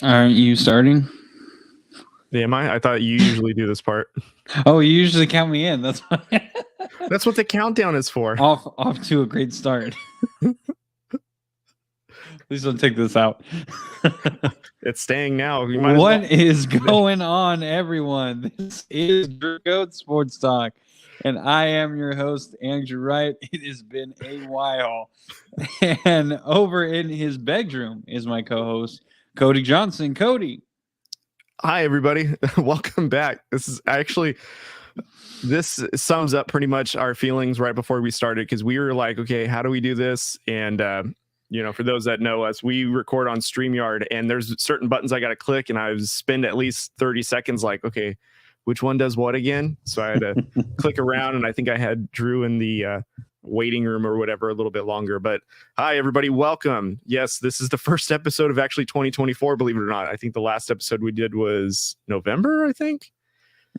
Aren't you starting? Am I? I thought you usually do this part. Oh, you usually count me in. That's That's what the countdown is for. off to a great start. Please don't take this out. It's staying now. What is going on, everyone? This is Drew Goat Sports Talk, and I am your host, Andrew Wright. It has been a while. And over in his bedroom is my co-host, Cody Johnson. Cody. Hi, everybody. Welcome back. This sums up pretty much our feelings right before we started, because we were like, okay, how do we do this? And, for those that know us, we record on StreamYard, and there's certain buttons I got to click, and I spend at least 30 seconds like, okay, which one does what again? So I had to click around, and I think I had Drew in the waiting room or whatever a little bit longer. But hi, everybody. Welcome. Yes, this is the first episode of actually 2024, believe it or not. I think the last episode we did was November, I think.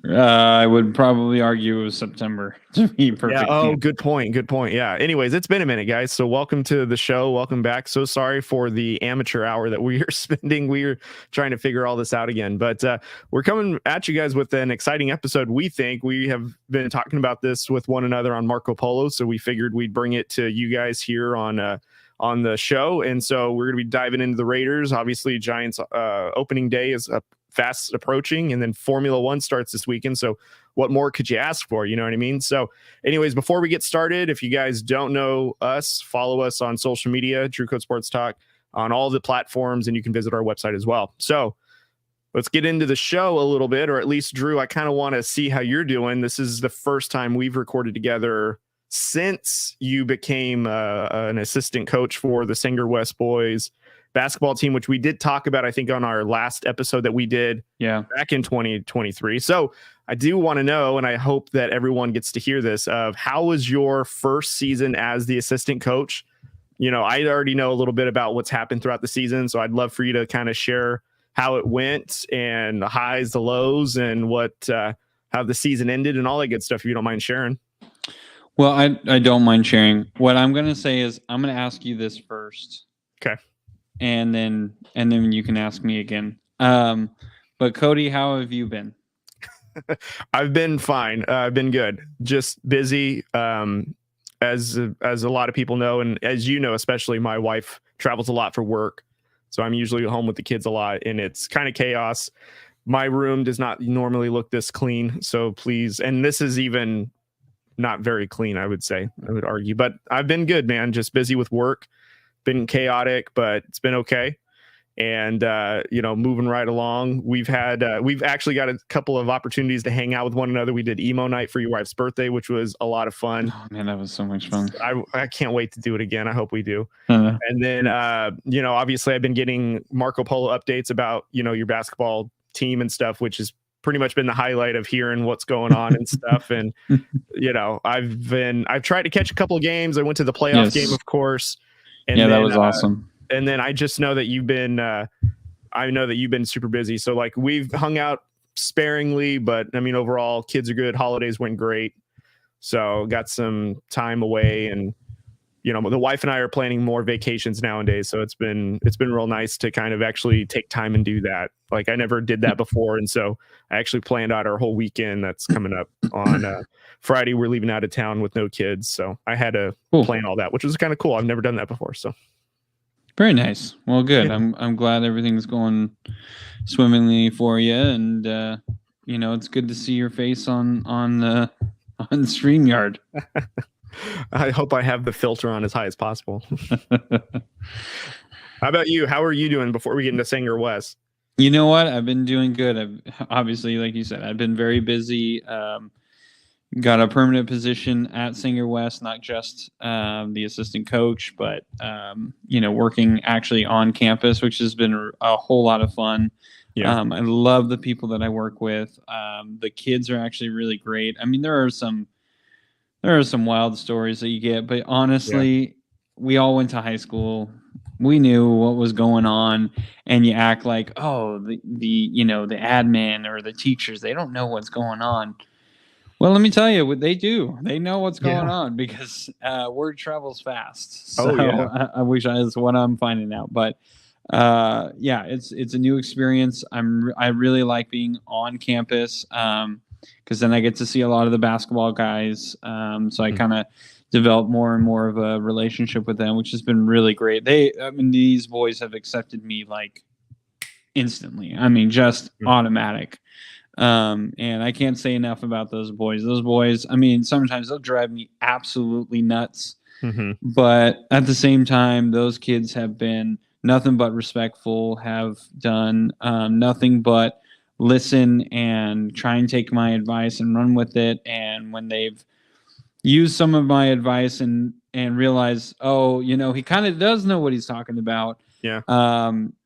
I would probably argue it was September, to be perfect. Yeah. Oh, good point. Yeah. Anyways, it's been a minute, guys. So welcome to the show. Welcome back. So sorry for the amateur hour that we are spending. We are trying to figure all this out again, but we're coming at you guys with an exciting episode. We think we have been talking about this with one another on Marco Polo, so we figured we'd bring it to you guys here on the show. And so we're going to be diving into the Raiders. Obviously, Giants opening day is fast approaching, and then Formula One starts this weekend. So what more could you ask for? You know what I mean? So anyways, before we get started, if you guys don't know us, follow us on social media, Drew Code Sports Talk, on all the platforms, and you can visit our website as well. So let's get into the show a little bit, or at least, Drew, I kind of want to see how you're doing. This is the first time we've recorded together since you became an assistant coach for the Sanger West boys basketball team, which we did talk about, I think, on our last episode that we did back in 2023. So I do want to know, and I hope that everyone gets to hear this, of how was your first season as the assistant coach? I already know a little bit about what's happened throughout the season, so I'd love for you to kind of share how it went and the highs, the lows, and how the season ended and all that good stuff, if you don't mind sharing. Well, I don't mind sharing. What I'm going to say is I'm going to ask you this first. Okay. And then you can ask me again. But Cody, how have you been? I've been fine. I've been good. Just busy. As a lot of people know, and as you know, especially, my wife travels a lot for work. So I'm usually home with the kids a lot, and it's kind of chaos. My room does not normally look this clean. So please, and this is even not very clean, I would argue. But I've been good, man. Just busy with work. Been chaotic, but it's been okay. And moving right along. We've actually got a couple of opportunities to hang out with one another. We did emo night for your wife's birthday, which was a lot of fun. Oh man, that was so much fun. I can't wait to do it again. I hope we do. And then obviously I've been getting Marco Polo updates about your basketball team and stuff, which has pretty much been the highlight of hearing what's going on and stuff. And I've tried to catch a couple of games. I went to the playoff game, of course. And that was awesome. And then I just know that you've been super busy. So like we've hung out sparingly, but I mean, overall kids are good. Holidays went great. So got some time away, and the wife and I are planning more vacations nowadays. So it's been real nice to kind of actually take time and do that. Like I never did that before. And so I actually planned out our whole weekend that's coming up on Friday. We're leaving out of town with no kids. So I had to plan all that, which was kind of cool. I've never done that before. So very nice. Well, good. Yeah. I'm glad everything's going swimmingly for you. And, it's good to see your face on StreamYard. I hope I have the filter on as high as possible. How about you? How are you doing before we get into Sanger West? You know what? I've been doing good. I've obviously, like you said, I've been very busy. Got a permanent position at Sanger West, not just the assistant coach, but working actually on campus, which has been a whole lot of fun. Yeah. I love the people that I work with. The kids are actually really great. I mean, there are some wild stories that you get, but honestly, we all went to high school. We knew what was going on, and you act like, oh, the admin or the teachers, they don't know what's going on. Well, let me tell you what they do. They know what's going on, because word travels fast. So I wish that's what I'm finding out. But yeah, it's a new experience. I really like being on campus because then I get to see a lot of the basketball guys. So I kind of develop more and more of a relationship with them, which has been really great. I mean, these boys have accepted me like instantly. I mean, just automatic. And I can't say enough about those boys. Those boys, I mean, sometimes they'll drive me absolutely nuts. But at the same time, those kids have been nothing but respectful, have done nothing but listen and try and take my advice and run with it. And when they've used some of my advice and realize, oh, you know, he kind of does know what he's talking about. Yeah.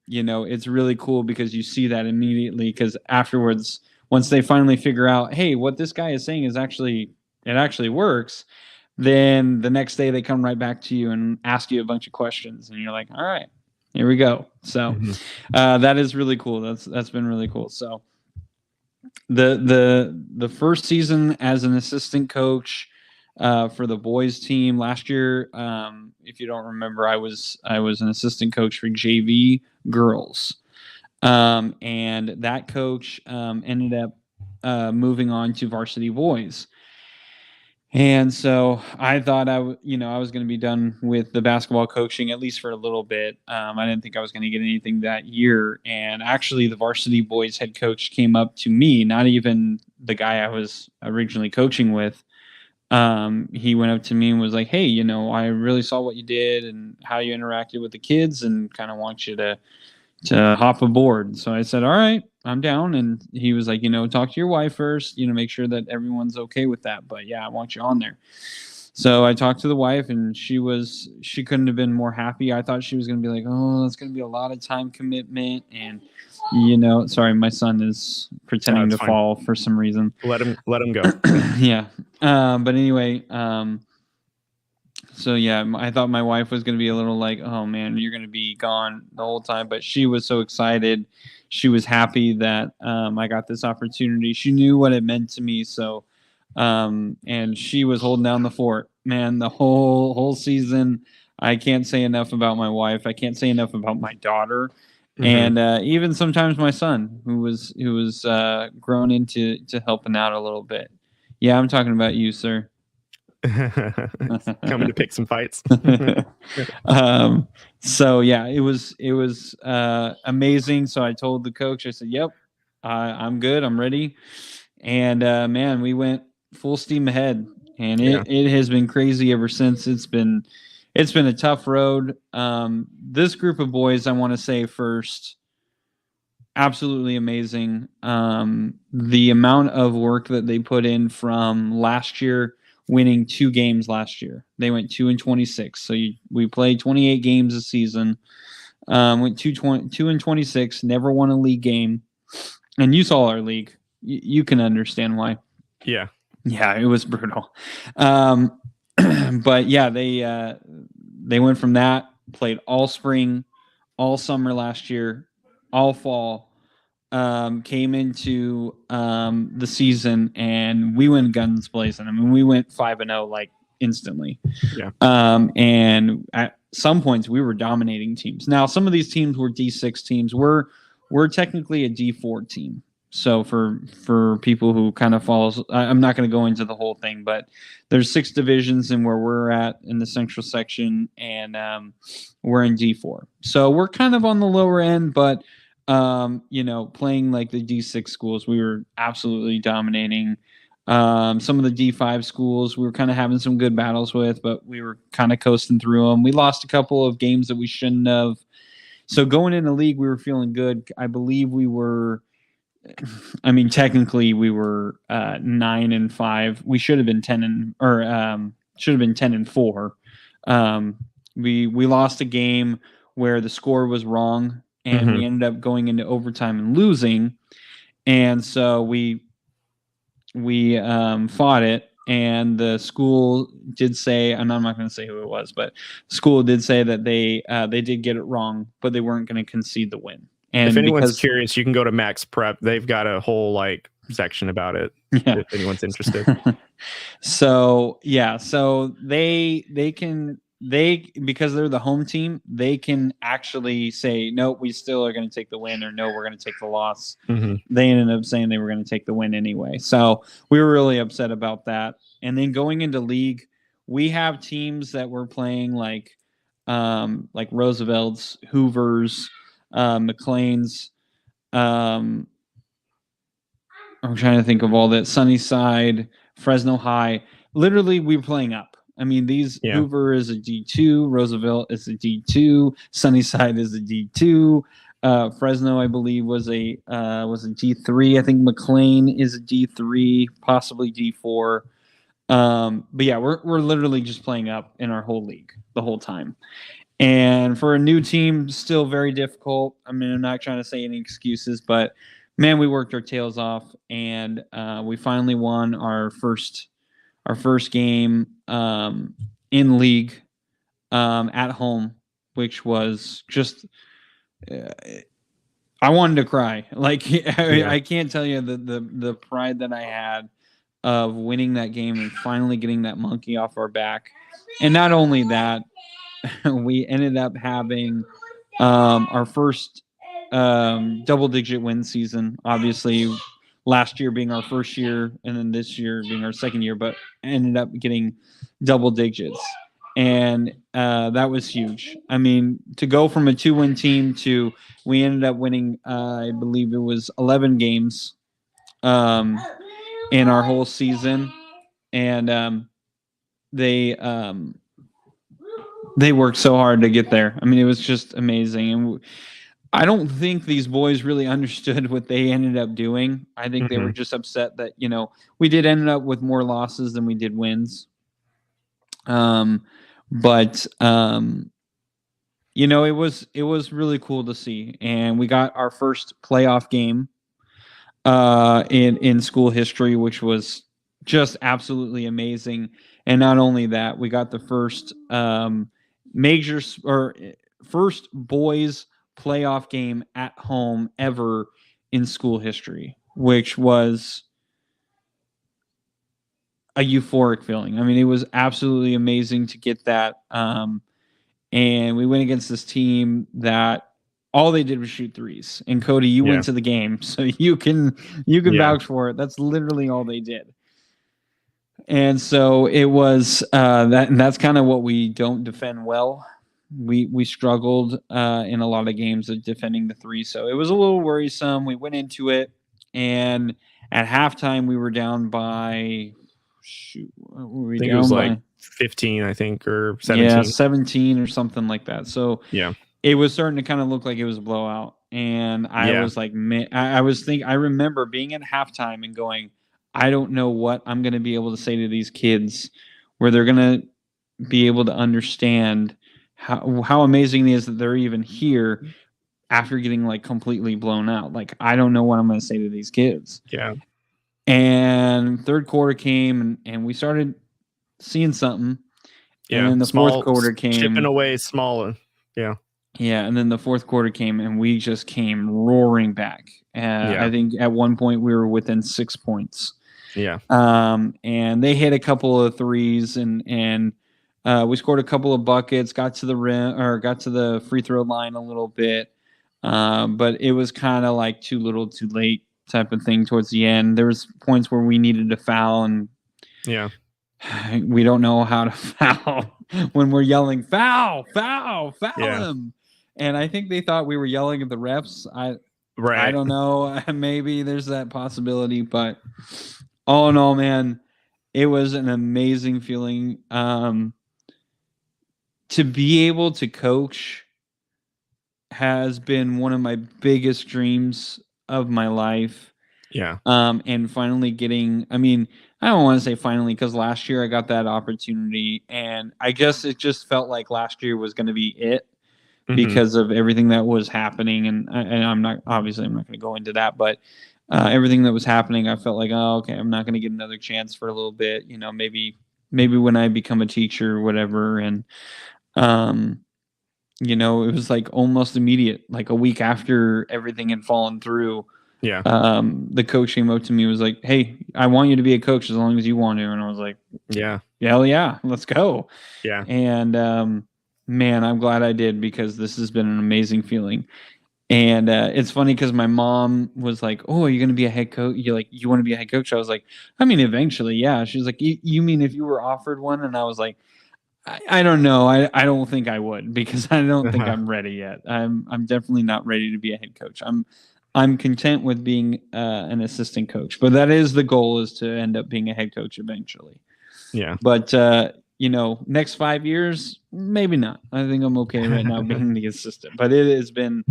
You know, it's really cool because you see that immediately, because afterwards, once they finally figure out, hey, what this guy is saying is actually, it actually works, then the next day they come right back to you and ask you a bunch of questions, and you're like, all right, here we go. So that is really cool. That's been really cool. So the first season as an assistant coach for the boys team last year, if you don't remember, I was an assistant coach for JV girls, and that coach ended up moving on to varsity boys. And so I thought I was going to be done with the basketball coaching, at least for a little bit. I didn't think I was going to get anything that year. And actually, the varsity boys head coach came up to me, not even the guy I was originally coaching with. He went up to me and was like, "Hey, you know, I really saw what you did and how you interacted with the kids, and kind of want you to hop aboard." So I said, "All right, I'm down." And he was like, you know, talk to your wife first, you know, make sure that everyone's okay with that. But yeah, I want you on there. So I talked to the wife, and she couldn't have been more happy. I thought she was going to be like, oh, it's going to be a lot of time commitment. And, you know, sorry, my son is pretending to fall for some reason. Let him go. Yeah. But anyway, so yeah, I thought my wife was going to be a little like, oh man, you're going to be gone the whole time. But she was so excited. She was happy that I got this opportunity. She knew what it meant to me. So, and she was holding down the fort, man, the whole season. I can't say enough about my wife. I can't say enough about my daughter. And even sometimes my son, who was grown into helping out a little bit. Yeah, I'm talking about you, sir. Coming to pick some fights. So yeah, it was amazing. So I told the coach, I said, yep, I'm good, I'm ready. And man, we went full steam ahead, and it has been crazy ever since. It's been a tough road. This group of boys, I want to say first, absolutely amazing. The amount of work that they put in from last year, winning 2 games last year. They went 2-26. So we played 28 games a season. Went 2-26. Never won a league game. And you saw our league. You can understand why. Yeah, it was brutal. But yeah, they went from that, played all spring, all summer last year, all fall. Came into the season, and we went guns blazing. I mean, we went 5-0 like instantly. Yeah. And at some points we were dominating teams. Now, some of these teams were D6 teams. We're technically a D4 team. So for people who kind of follows, I'm not going to go into the whole thing, but there's 6 divisions in where we're at in the central section, and we're in D4. So we're kind of on the lower end, but you know, playing like the D6 schools, we were absolutely dominating. Some of the D5 schools, we were kind of having some good battles with, but we were kind of coasting through them. We lost a couple of games that we shouldn't have. So going in the league, we were feeling good. I believe we were, I mean, technically we were 9-5. We should have been 10-4. We lost a game where the score was wrong, and we ended up going into overtime and losing. And so we fought it, and the school did say, and I'm not going to say who it was, but the school did say that they did get it wrong, but they weren't going to concede the win. And if anyone's curious, you can go to Max Prep. They've got a whole like section about it. Yeah. If anyone's interested. So yeah, so they can because they're the home team, they can actually say, no, we still are going to take the win, or no, we're going to take the loss. Mm-hmm. They ended up saying they were going to take the win anyway. So we were really upset about that. And then going into league, we have teams that were playing like Roosevelt's, Hoover's, McLean's. I'm trying to think of all that. Sunnyside, Fresno High. Literally, we were playing up. I mean, Hoover is a D2, Roosevelt is a D2, Sunnyside is a D2. Fresno, I believe, was a D3. I think McLean is a D3, possibly D4. But yeah, we're literally just playing up in our whole league the whole time. And for a new team, still very difficult. I mean, I'm not trying to say any excuses, but man, we worked our tails off, and we finally won our first game in league at home, which was just I wanted to cry. Like I can't tell you the pride that I had of winning that game and finally getting that monkey off our back. And not only that, we ended up having our first double-digit win season. Obviously, last year being our first year, and then this year being our second year, but ended up getting double digits. And that was huge. I mean, to go from a 2-win team to we ended up winning, I believe it was 11 games in our whole season. And they worked so hard to get there. I mean, it was just amazing. And I don't think these boys really understood what they ended up doing. I think they were just upset that, we did end up with more losses than we did wins. But it was really cool to see. And we got our first playoff game in school history, which was just absolutely amazing. And not only that, we got the first first boys playoff game at home ever in school history, which was a euphoric feeling. I mean, it was absolutely amazing to get that. And we went against this team that all they did was shoot threes. And Cody, you went to the game, so you can vouch for it. That's literally all they did. And so it was that, and that's kind of what we don't defend well. We struggled in a lot of games of defending the three, so it was a little worrisome. We went into it, and at halftime we were down by it was like 15, I think, or 17. Yeah, 17 or something like that. So yeah, it was starting to kind of look like it was a blowout, and I was like, man, I remember being at halftime and going, I don't know what I'm going to be able to say to these kids where they're going to be able to understand how amazing it is that they're even here after getting like completely blown out. Like, I don't know what I'm going to say to these kids. Yeah. And third quarter came, and we started seeing something. Yeah. And then the fourth quarter came. Chipping away smaller. Yeah. Yeah. And then the fourth quarter came, and we just came roaring back. I think at one point we were within 6 points. Yeah. And they hit a couple of threes, and we scored a couple of buckets, got to the rim, or got to the free throw line a little bit. But it was kind of like too little, too late type of thing towards the end. There was points where we needed to foul, and we don't know how to foul when we're yelling, foul him. And I think they thought we were yelling at the refs. I don't know. Maybe there's that possibility, but all in all, man, it was an amazing feeling to be able to coach. Has been one of my biggest dreams of my life. Yeah. And finally getting, I mean, I don't want to say finally, because last year I got that opportunity, and I guess it just felt like last year was going to be it because of everything that was happening. And I'm not going to go into that, but everything that was happening, I felt like, oh, okay, I'm not going to get another chance for a little bit, maybe when I become a teacher or whatever. And, it was like almost immediate, like a week after everything had fallen through. Yeah. The coach came up to me and was like, hey, I want you to be a coach as long as you want to. And I was like, yeah, hell yeah, let's go. Yeah. And man, I'm glad I did, because this has been an amazing feeling. And it's funny because my mom was like, "Oh, are you going to be a head coach? You want to be a head coach?" I was like, "I mean, eventually, yeah." She was like, "You mean if you were offered one?" And I was like, I don't know. I don't think I would, because I don't think I'm ready yet. I'm definitely not ready to be a head coach. I'm content with being an assistant coach, but that is the goal, is to end up being a head coach eventually. Yeah. But next 5 years, maybe not. I think I'm okay right now being the assistant. But it has been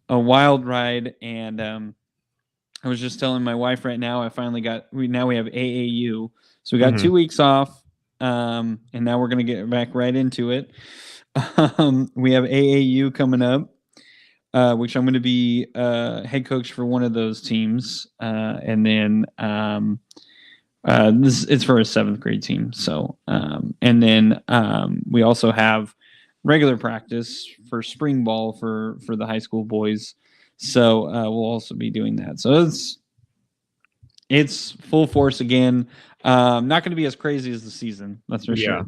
a wild ride, and I was just telling my wife right now, I finally we have AAU, so we got 2 weeks off, and now we're gonna get back right into it. We have AAU coming up, which I'm going to be head coach for one of those teams, and then it's for a 7th grade team. So, and then we also have regular practice for spring ball for the high school boys. So we'll also be doing that. So it's full force again. Not going to be as crazy as the season, that's for sure.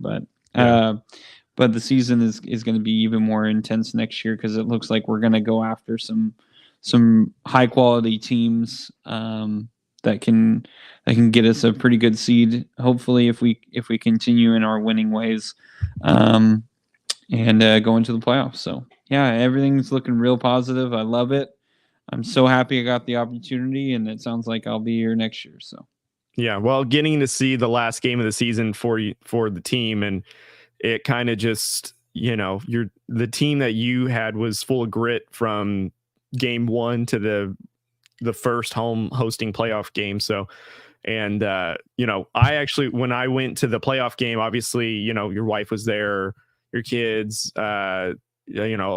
But the season is going to be even more intense next year, because it looks like we're going to go after some high quality teams that can get us a pretty good seed, hopefully, if we continue in our winning ways, and go into the playoffs. So yeah, everything's looking real positive. I love it. I'm so happy I got the opportunity, and it sounds like I'll be here next year. So yeah, well, getting to see the last game of the season for the team, and it kind of just, the team that you had was full of grit from game 1 to the first home hosting playoff game. So, and I actually, when I went to the playoff game, obviously, your wife was there, your kids, a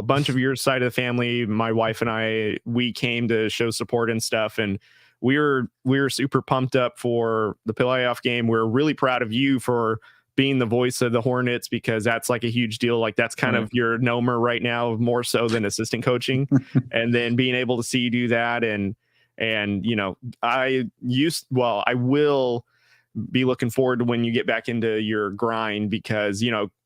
bunch of your side of the family, my wife and we came to show support and stuff. And we were super pumped up for the playoff game. We're really proud of you for being the voice of the Hornets, because that's like a huge deal. Like, that's kind of your nomer right now, more so than assistant coaching. And then being able to see you do that. And I will be looking forward to when you get back into your grind, because,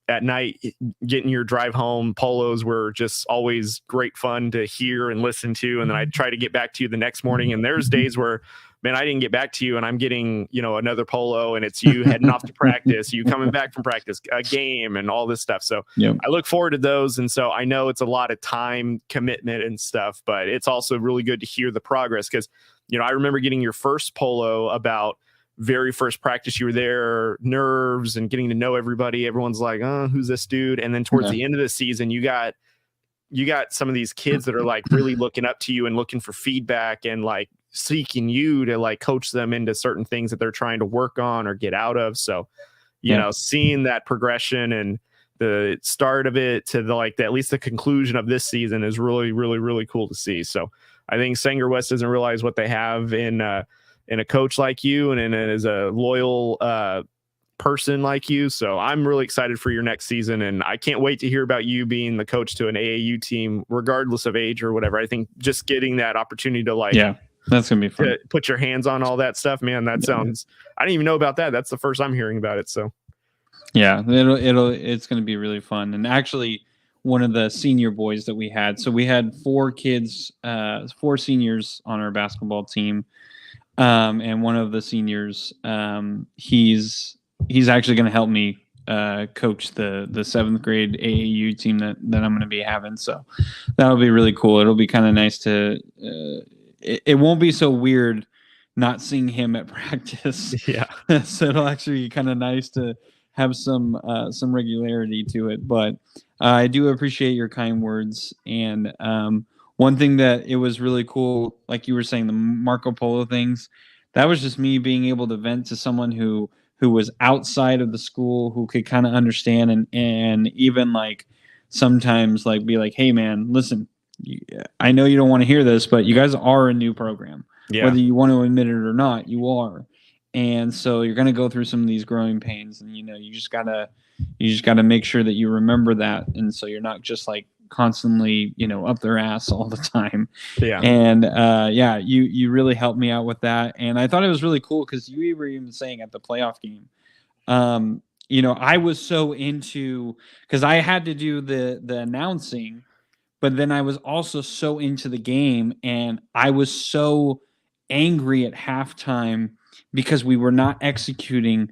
at night, getting your drive home polos were just always great fun to hear and listen to. And then I'd try to get back to you the next morning. And there's days where, man, I didn't get back to you, and I'm getting, another polo, and it's you heading off to practice, you coming back from practice, a game, and all this stuff. So I look forward to those. And so I know it's a lot of time commitment and stuff, but it's also really good to hear the progress, because, I remember getting your first polo about very first practice. You were there, nerves and getting to know everybody. Everyone's like, oh, who's this dude? And then towards the end of the season, you got some of these kids that are like really looking up to you and looking for feedback, and like seeking you to like coach them into certain things that they're trying to work on or get out of. So, seeing that progression and the start of it to at least the conclusion of this season is really, really, really cool to see. So I think Sanger West doesn't realize what they have in a coach like you, and as a loyal person like you. So I'm really excited for your next season, and I can't wait to hear about you being the coach to an AAU team, regardless of age or whatever. I think just getting that opportunity to that's gonna be fun. To put your hands on all that stuff, man. That sounds. I didn't even know about that. That's the first I'm hearing about it. So yeah, it's gonna be really fun. And actually, one of the senior boys that we had, so we had 4 kids, 4 seniors on our basketball team. And one of the seniors, he's actually going to help me coach the 7th grade AAU team that I'm going to be having. So that'll be really cool. It'll be kind of nice to. It won't be so weird not seeing him at practice. Yeah. So it'll actually be kind of nice to have some regularity to it. But I do appreciate your kind words. And one thing that it was really cool, like you were saying, the Marco Polo things, that was just me being able to vent to someone who was outside of the school, who could kind of understand and even like sometimes like be like, hey man, listen, I know you don't want to hear this, but you guys are a new program. Yeah. Whether you want to admit it or not, you are. And so you're going to go through some of these growing pains, and you just gotta make sure that you remember that. And so you're not just like constantly, up their ass all the time. Yeah. And you really helped me out with that. And I thought it was really cool because you were even saying at the playoff game, I was so into, because I had to do the announcing, but then I was also so into the game, and I was so angry at halftime because we were not executing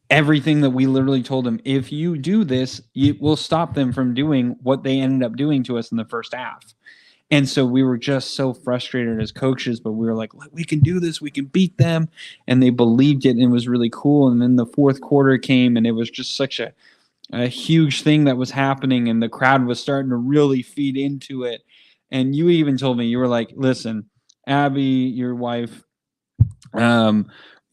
everything that we literally told them. If you do this, we'll stop them from doing what they ended up doing to us in the first half. And so we were just so frustrated as coaches, but we were like, we can do this, we can beat them. And they believed it, and it was really cool. And then the fourth quarter came, and it was just such a huge thing that was happening, and the crowd was starting to really feed into it. And you even told me, you were like, listen, Abby, your wife,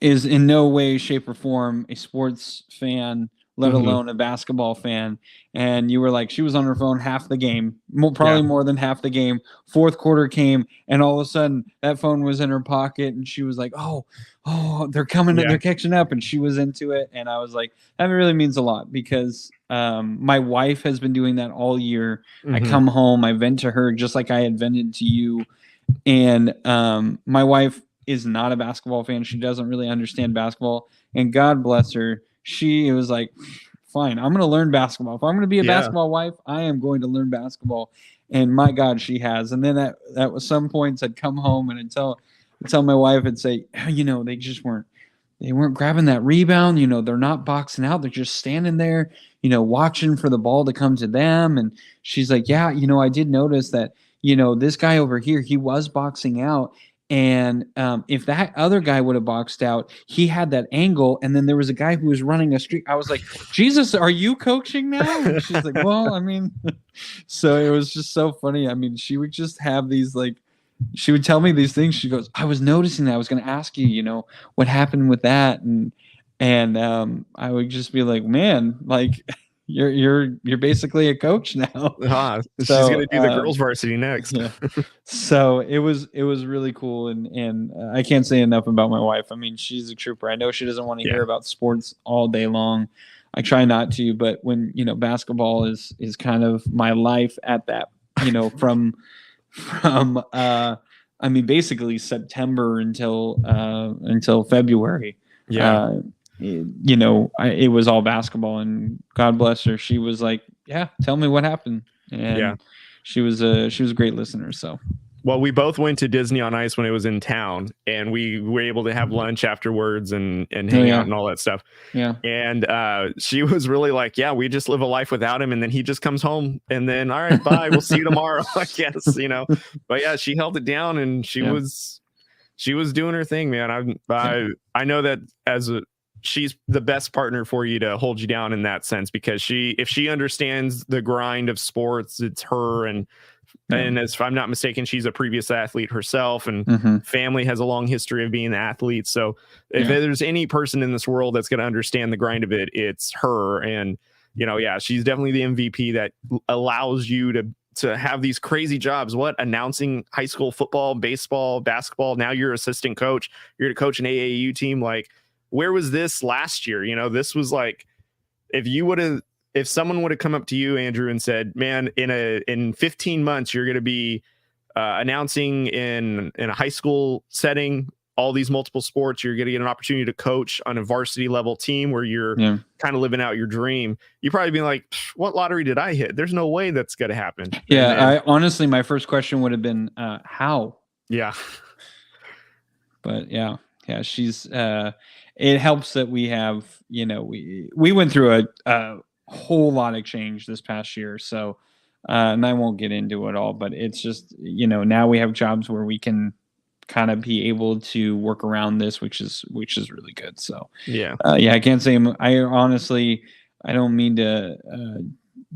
is in no way, shape, or form a sports fan, let alone a basketball fan. And you were like, she was on her phone half the game, probably more than half the game. Fourth quarter came, and all of a sudden that phone was in her pocket, and she was like, oh, they're coming, they're catching up. And she was into it. And I was like, that really means a lot, because my wife has been doing that all year. I come home, I vent to her just like I had vented to you. And my wife is not a basketball fan. She doesn't really understand basketball. And God bless her, she was like, fine, I'm going to learn basketball. If I'm going to be a basketball wife, I am going to learn basketball. And my God, she has. And then at some points I'd come home and I'd tell my wife and say, they weren't grabbing that rebound. They're not boxing out. They're just standing there, watching for the ball to come to them. And she's like, yeah, I did notice that, this guy over here, he was boxing out. And if that other guy would have boxed out, he had that angle. And then there was a guy who was running a streak. I was like, Jesus, are you coaching now? And she's like, well, I mean, so it was just so funny. I mean, she would just have these, like, she would tell me these things. She goes, I was noticing that. I was going to ask you, what happened with that. And I would just be like, man, like, you're basically a coach now. She's gonna do the girls varsity next. So it was really cool, and I can't say enough about my wife. I mean, she's a trooper. I know she doesn't want to hear about sports all day long. I try not to, but when basketball is kind of my life at that, from I mean, basically September until February. It was all basketball, and God bless her. She was like, yeah, tell me what happened. And she was a great listener. So, well, we both went to Disney on Ice when it was in town, and we were able to have lunch afterwards and hang out and all that stuff. Yeah. And she was really like, yeah, we just live a life without him. And then he just comes home, and then, all right, bye. We'll see you tomorrow, I guess, but yeah, she held it down, and she was doing her thing, man. I know that she's the best partner for you to hold you down in that sense, because if she understands the grind of sports, it's her. And as if I'm not mistaken, she's a previous athlete herself, and family has a long history of being athletes. So if there's any person in this world that's going to understand the grind of it, it's her. And, she's definitely the MVP that allows you to have these crazy jobs. Announcing high school football, baseball, basketball. Now you're assistant coach. You're to coach an AAU team. Like, where was this last year? This was like, if someone would have come up to you, Andrew, and said, man, in 15 months, you're going to be announcing in a high school setting, all these multiple sports, you're going to get an opportunity to coach on a varsity level team where you're kind of living out your dream. You'd probably be like, what lottery did I hit? There's no way that's going to happen. Yeah. Honestly, my first question would have been, how? Yeah. But yeah, she's, it helps that we have, we went through a whole lot of change this past year. So, and I won't get into it all, but it's just, now we have jobs where we can kind of be able to work around this, which is really good. So, I can't say, I honestly, I don't mean to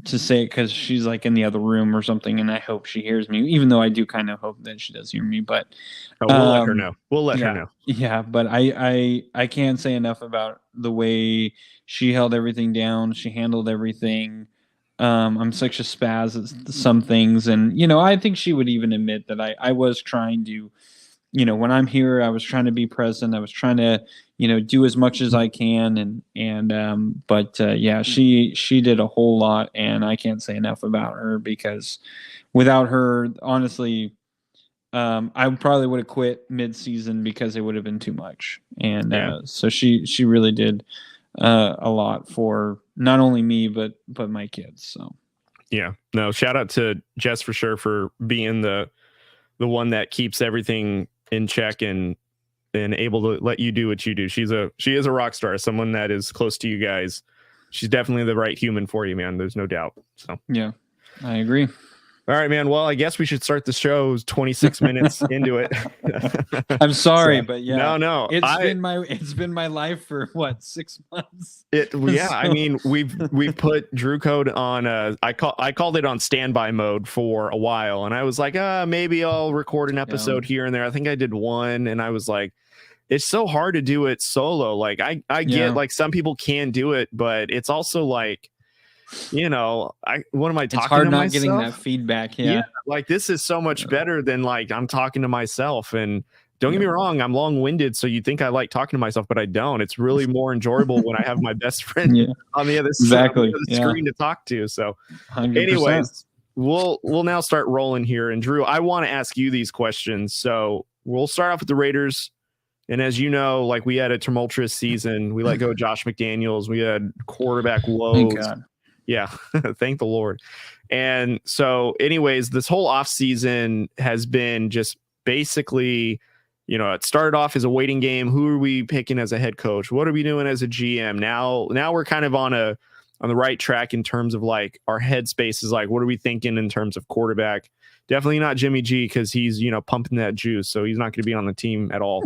say it because she's like in the other room or something, and I hope she hears me, even though I do kind of hope that she does hear me. But we'll let her know. We'll let her know. Yeah, but I can't say enough about the way she held everything down. She handled everything. I'm such a spaz at some things, and I think she would even admit that I was trying to, when I'm here, I was trying to be present. I was trying to, do as much as I can. But she did a whole lot, and I can't say enough about her, because without her, honestly, I probably would have quit mid-season because it would have been too much. And so she really did a lot for not only me but my kids. So yeah, no, shout out to Jess for sure for being the one that keeps everything in check and able to let you do what you do. She is a rock star, someone that is close to you guys. She's definitely the right human for you, man. There's no doubt. So yeah, I agree. All right, man. Well, I guess we should start the show 26 minutes into it. I'm sorry, but yeah, no, it's been my life for what, 6 months. Yeah, so. I mean, we've put Drew Code on. I called it on standby mode for a while, and I was like, maybe I'll record an episode here and there. I think I did one, and I was like, it's so hard to do it solo. Like I get like some people can do it, but it's also like, you know, what am I talking? It's hard to not myself? Getting that feedback. Yeah, like this is so much better than like I'm talking to myself. And don't get me wrong, I'm long-winded, so you think I like talking to myself, but I don't. It's really more enjoyable when I have my best friend on the other side of the screen to talk to. So, 100%. Anyways, we'll now start rolling here. And Drew, I want to ask you these questions. So we'll start off with the Raiders. And as you know, like we had a tumultuous season. We let go of Josh McDaniels. We had quarterback woes. Thank God. Yeah, thank the Lord. And so, anyways, this whole offseason has been just basically, you know, it started off as a waiting game. Who are we picking as a head coach? What are we doing as a GM? Now we're kind of on the right track in terms of like our headspace is like, what are we thinking in terms of quarterback? Definitely not Jimmy G because he's, you know, pumping that juice. So he's not going to be on the team at all.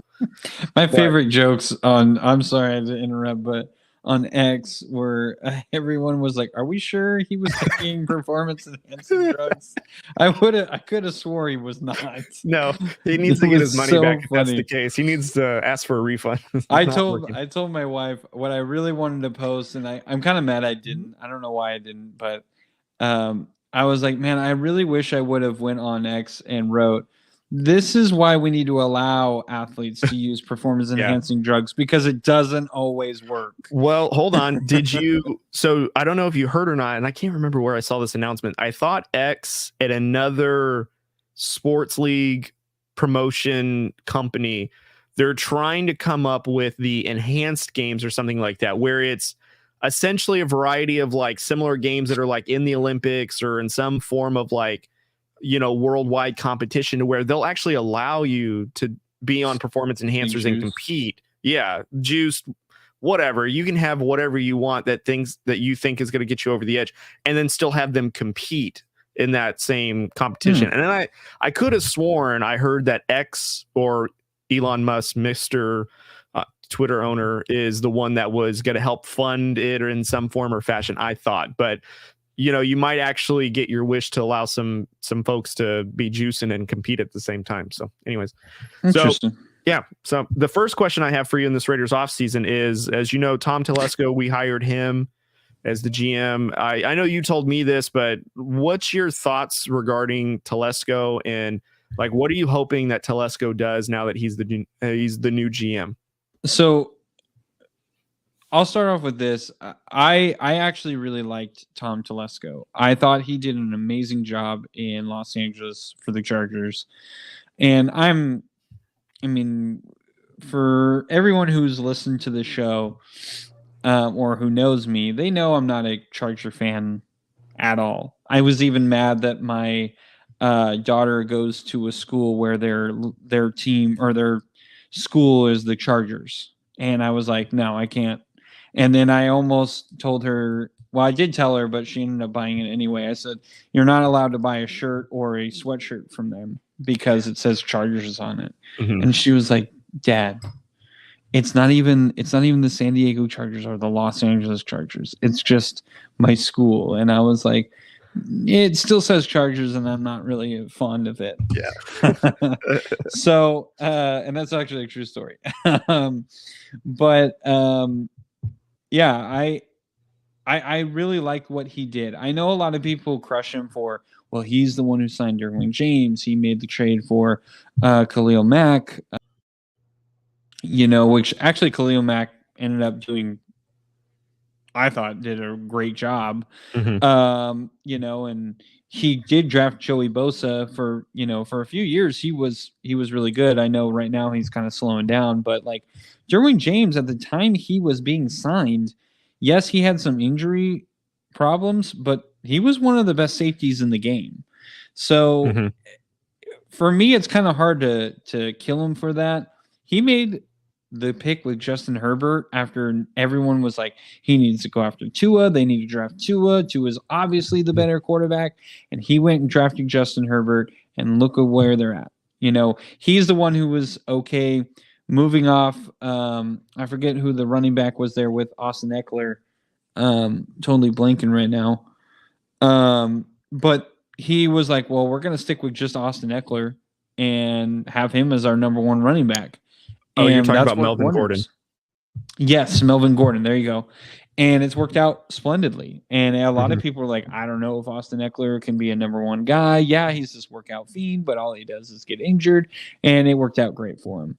My favorite jokes on, I'm sorry to interrupt, but on X where everyone was like, are we sure he was taking performance enhancing drugs? I could have swore he was not. No, he needs to get his money back if that's the case. He needs to ask for a refund. I told my wife what I really wanted to post, and I'm kind of mad I didn't. I don't know why I didn't, but I was like, man, I really wish I would have went on X and wrote, this is why we need to allow athletes to use performance enhancing drugs, because it doesn't always work. Well, hold on. Did you? So I don't know if you heard or not, and I can't remember where I saw this announcement. I thought X at another sports league promotion company, they're trying to come up with the enhanced games or something like that, where it's essentially a variety of like similar games that are like in the Olympics or in some form of like, you know, worldwide competition, to where they'll actually allow you to be on performance enhancers and compete. Yeah. Juice, whatever. You can have whatever you want that you think is going to get you over the edge, and then still have them compete in that same competition. And then I could have sworn I heard that X, or Elon Musk, Mr. Twitter owner, is the one that was going to help fund it or in some form or fashion, I thought. But you know, you might actually get your wish to allow some folks to be juicing and compete at the same time. So anyways, interesting. So the first question I have for you in this Raiders offseason is, as you know, Tom Telesco, we hired him as the GM. I know you told me this, but what's your thoughts regarding Telesco, and like, what are you hoping that Telesco does now that he's the new GM? So I'll start off with this. I actually really liked Tom Telesco. I thought he did an amazing job in Los Angeles for the Chargers. And I mean, for everyone who's listened to the show or who knows me, they know I'm not a Charger fan at all. I was even mad that my daughter goes to a school where their team or their school is the Chargers. And I was like, no, I can't. And then I almost told her, well, I did tell her, but she ended up buying it anyway. I said, you're not allowed to buy a shirt or a sweatshirt from them because it says Chargers on it. Mm-hmm. And she was like, Dad, it's not even the San Diego Chargers or the Los Angeles Chargers. It's just my school. And I was like, it still says Chargers, and I'm not really fond of it. Yeah. So, and that's actually a true story. Yeah, I really like what he did. I know a lot of people crush him for, well, he's the one who signed Derwin James. He made the trade for Khalil Mack, which actually Khalil Mack ended up doing I thought did a great job. Mhm. And he did draft Joey Bosa for a few years. He was really good. I know right now he's kind of slowing down, but like Derwin James at the time he was being signed, yes, he had some injury problems, but he was one of the best safeties in the game. So Mhm. for me, it's kind of hard to kill him for that. He made the pick with Justin Herbert after everyone was like, he needs to go after Tua. They need to draft Tua. Tua is obviously the better quarterback. And he went and drafted Justin Herbert, and look at where they're at. He's the one who was okay moving off. I forget who the running back was there with Austin Eckler. Totally blanking right now. But he was like, well, we're going to stick with just Austin Eckler and have him as our number one running back. Oh, you're And talking that's about worked Melvin Gordon. wonders. Yes, Melvin Gordon. There you go. And it's worked out splendidly. And a lot of people are like, I don't know if Austin Eckler can be a number one guy. Yeah, he's this workout fiend, but all he does is get injured. And it worked out great for him.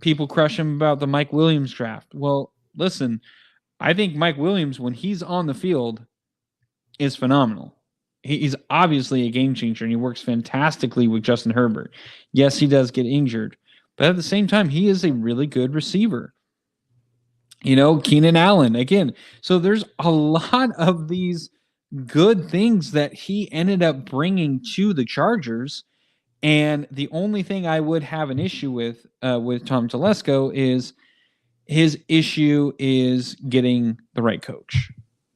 People crush him about the Mike Williams draft. Well, listen, I think Mike Williams, when he's on the field, is phenomenal. He's obviously a game changer, and he works fantastically with Justin Herbert. Yes, he does get injured, but at the same time, he is a really good receiver. Keenan Allen again. So there's a lot of these good things that he ended up bringing to the Chargers. And the only thing I would have an issue with Tom Telesco is his issue is getting the right coach.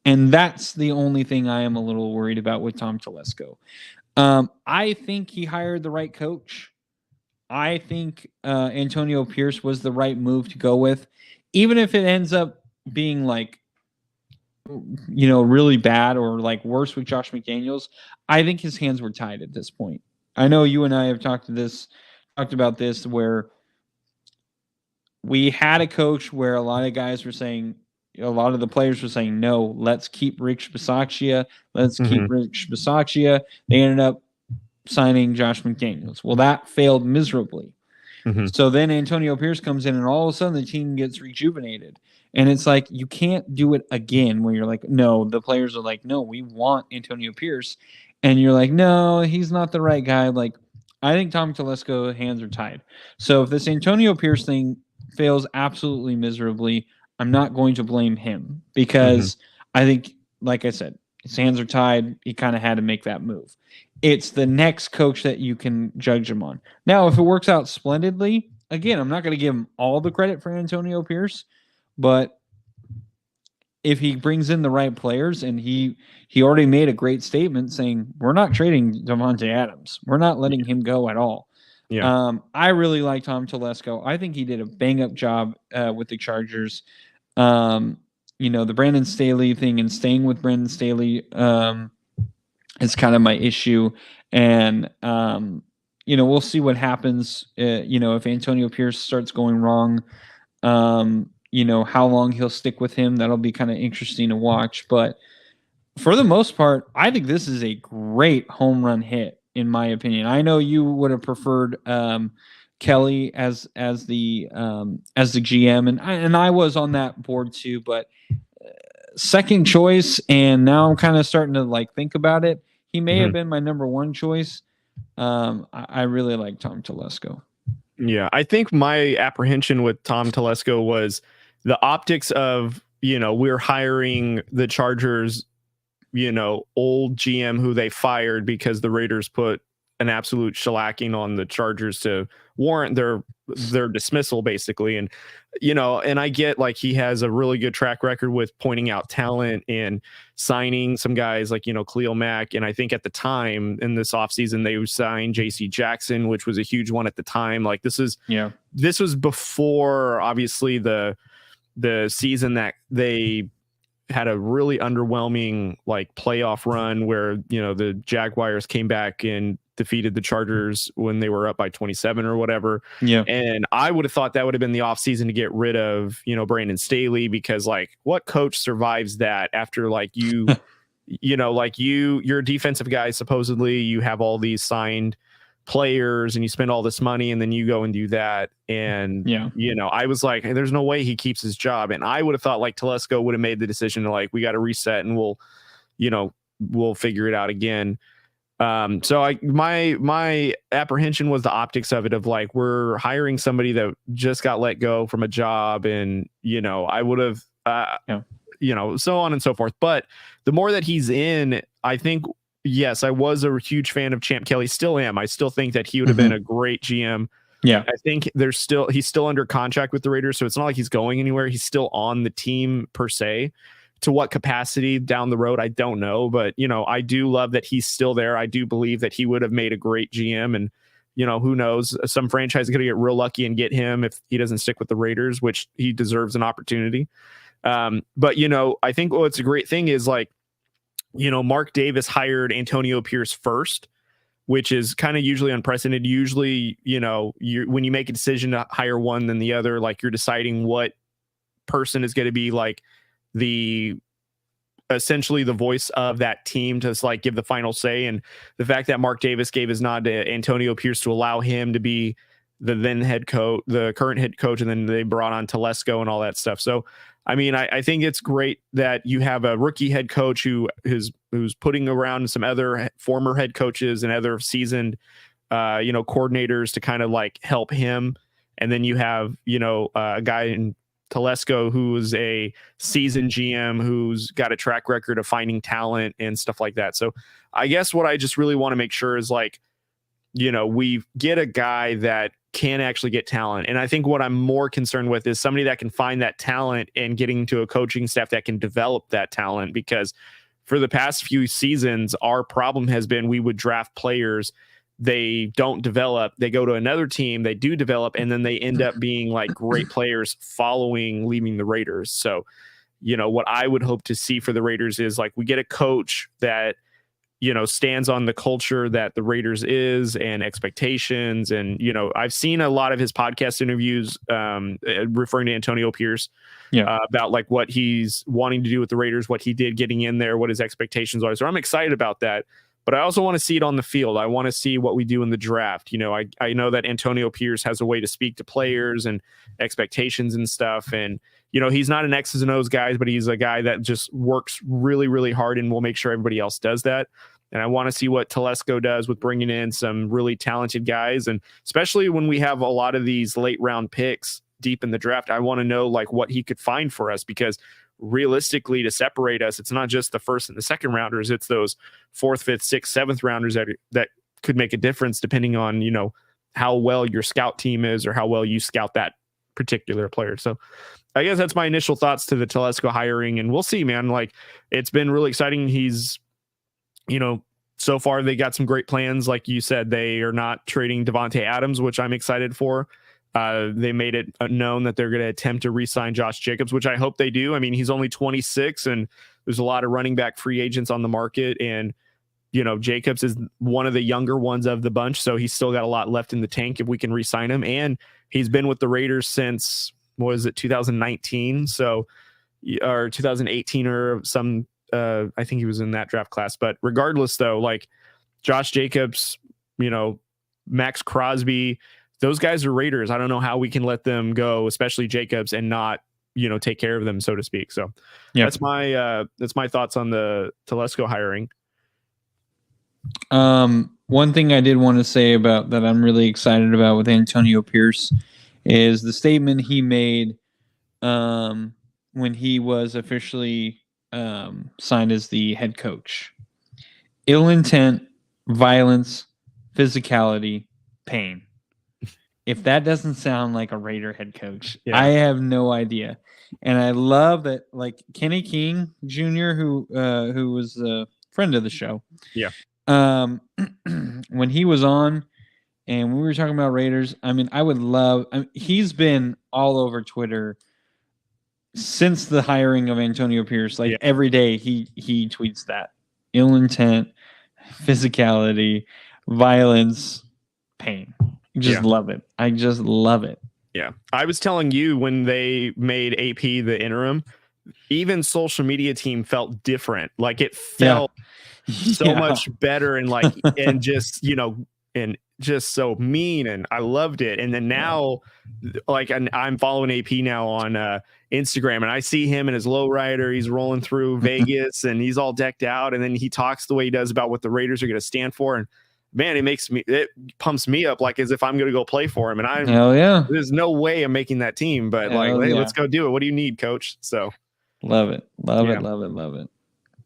And that's the only thing I am a little worried about with Tom Telesco. I think he hired the right coach. I think Antonio Pierce was the right move to go with, even if it ends up being like, really bad or like worse with Josh McDaniels. I think his hands were tied at this point. I know you and I have talked about this where we had a coach where a lot of guys were saying, a lot of the players were saying, no, let's keep Rich Bisaccia. Let's keep Rich Bisaccia. They ended up signing Josh McDaniels. Well, that failed miserably. So then Antonio Pierce comes in, and all of a sudden the team gets rejuvenated. And it's like, you can't do it again where you're like, no, the players are like, no, we want Antonio Pierce. And you're like, no, he's not the right guy. Like, I think Tom Telesco hands are tied. So if this Antonio Pierce thing fails absolutely miserably, I'm not going to blame him because I think, like I said, his hands are tied. He kind of had to make that move. It's the next coach that you can judge him on. Now, if it works out splendidly, again, I'm not going to give him all the credit for Antonio Pierce, but if he brings in the right players, and he already made a great statement saying, we're not trading Davante Adams. We're not letting him go at all. Yeah. I really like Tom Telesco. I think he did a bang-up job with the Chargers. The Brandon Staley thing and staying with Brandon Staley is kind of my issue. And, we'll see what happens, if Antonio Pierce starts going wrong, how long he'll stick with him. That'll be kind of interesting to watch. But for the most part, I think this is a great home run hit, in my opinion. I know you would have preferred Kelly as the GM, and I was on that board too. But second choice, and now I'm kind of starting to like think about it. He may have been my number one choice. I really like Tom Telesco. Yeah, I think my apprehension with Tom Telesco was the optics of, we're hiring the Chargers, old GM who they fired because the Raiders put an absolute shellacking on the Chargers to warrant their dismissal, basically. And, and I get like he has a really good track record with pointing out talent and signing some guys like, Khalil Mack. And I think at the time in this offseason, they signed JC Jackson, which was a huge one at the time. Like this was before obviously the season that they had a really underwhelming like playoff run where, the Jaguars came back and defeated the Chargers when they were up by 27 or whatever. Yeah. And I would have thought that would have been the offseason to get rid of, Brandon Staley, because like what coach survives that after like you're a defensive guy, supposedly you have all these signed players and you spend all this money and then you go and do that. And, I was like, hey, there's no way he keeps his job. And I would have thought like Telesco would have made the decision to like, we got to reset and we'll figure it out again. So my apprehension was the optics of it, of like, we're hiring somebody that just got let go from a job, and I would have so on and so forth. But the more that he's in, I think, yes, I was a huge fan of Champ Kelly, still am. I still think that he would have been a great GM. I think he's still under contract with the Raiders, so it's not like he's going anywhere. He's still on the team per se. To what capacity down the road, I don't know. But, I do love that he's still there. I do believe that he would have made a great GM. And, who knows? Some franchise is going to get real lucky and get him if he doesn't stick with the Raiders, which he deserves an opportunity. But, I think what's a great thing is like, Mark Davis hired Antonio Pierce first, which is kind of usually unprecedented. Usually, when you make a decision to hire one than the other, like you're deciding what person is going to be like essentially the voice of that team to like give the final say. And the fact that Mark Davis gave his nod to Antonio Pierce to allow him to be the current head coach, and then they brought on Telesco and all that stuff. So, I mean, I think it's great that you have a rookie head coach who's putting around some other former head coaches and other seasoned, coordinators to kind of like help him. And then you have, a guy in Telesco, who's a seasoned GM who's got a track record of finding talent and stuff like that. So I guess what I just really want to make sure is like, we get a guy that can actually get talent. And I think what I'm more concerned with is somebody that can find that talent and getting to a coaching staff that can develop that talent. Because for the past few seasons, our problem has been we would draft players, they don't develop, they go to another team, they do develop, and then they end up being like great players leaving the Raiders. So, what I would hope to see for the Raiders is like we get a coach that, stands on the culture that the Raiders is and expectations. And, I've seen a lot of his podcast interviews referring to Antonio Pierce about like what he's wanting to do with the Raiders, what he did getting in there, what his expectations are. So I'm excited about that. But I also want to see it on the field. I want to see what we do in the draft. I know that Antonio Pierce has a way to speak to players and expectations and stuff. And, he's not an X's and O's guy, but he's a guy that just works really, really hard and will make sure everybody else does that. And I want to see what Telesco does with bringing in some really talented guys. And especially when we have a lot of these late round picks deep in the draft, I want to know like what he could find for us, because realistically, to separate us, it's not just the first and the second rounders, it's those fourth, fifth, sixth, seventh rounders that could make a difference depending on, how well your scout team is or how well you scout that particular player. So I guess that's my initial thoughts to the Telesco hiring, and we'll see, man. Like, it's been really exciting. He's, so far they got some great plans. Like you said, they are not trading Devontae Adams, which I'm excited for. They made it known that they're going to attempt to re-sign Josh Jacobs, which I hope they do. I mean, he's only 26 and there's a lot of running back free agents on the market. And, Jacobs is one of the younger ones of the bunch. So he's still got a lot left in the tank if we can re-sign him. And he's been with the Raiders since, 2019? So, or 2018 or some, I think he was in that draft class. But regardless though, like Josh Jacobs, Max Crosby, those guys are Raiders. I don't know how we can let them go, especially Jacobs, and not, take care of them, so to speak. So that's my thoughts on the Telesco hiring. One thing I did want to say about that I'm really excited about with Antonio Pierce is the statement he made when he was officially signed as the head coach. Ill intent, violence, physicality, pain. If that doesn't sound like a Raider head coach, I have no idea. And I love that, like Kenny King Jr., who was a friend of the show. Yeah. When he was on and when we were talking about Raiders, I mean, he's been all over Twitter since the hiring of Antonio Pierce. Like every day he tweets that. Ill intent, physicality, violence, pain. Love it. I just love it. Yeah. I was telling you when they made AP the interim, even social media team felt different. Like it felt so much better and like, and just, and just so mean, and I loved it. And then now, like, I'm following AP now on Instagram, and I see him in his lowrider. He's rolling through Vegas, and he's all decked out. And then he talks the way he does about what the Raiders are going to stand for. And man, it pumps me up like as if I'm going to go play for him. And Hell yeah, there's no way I'm making that team, but hey, let's go do it. What do you need, coach? So love it. Love it.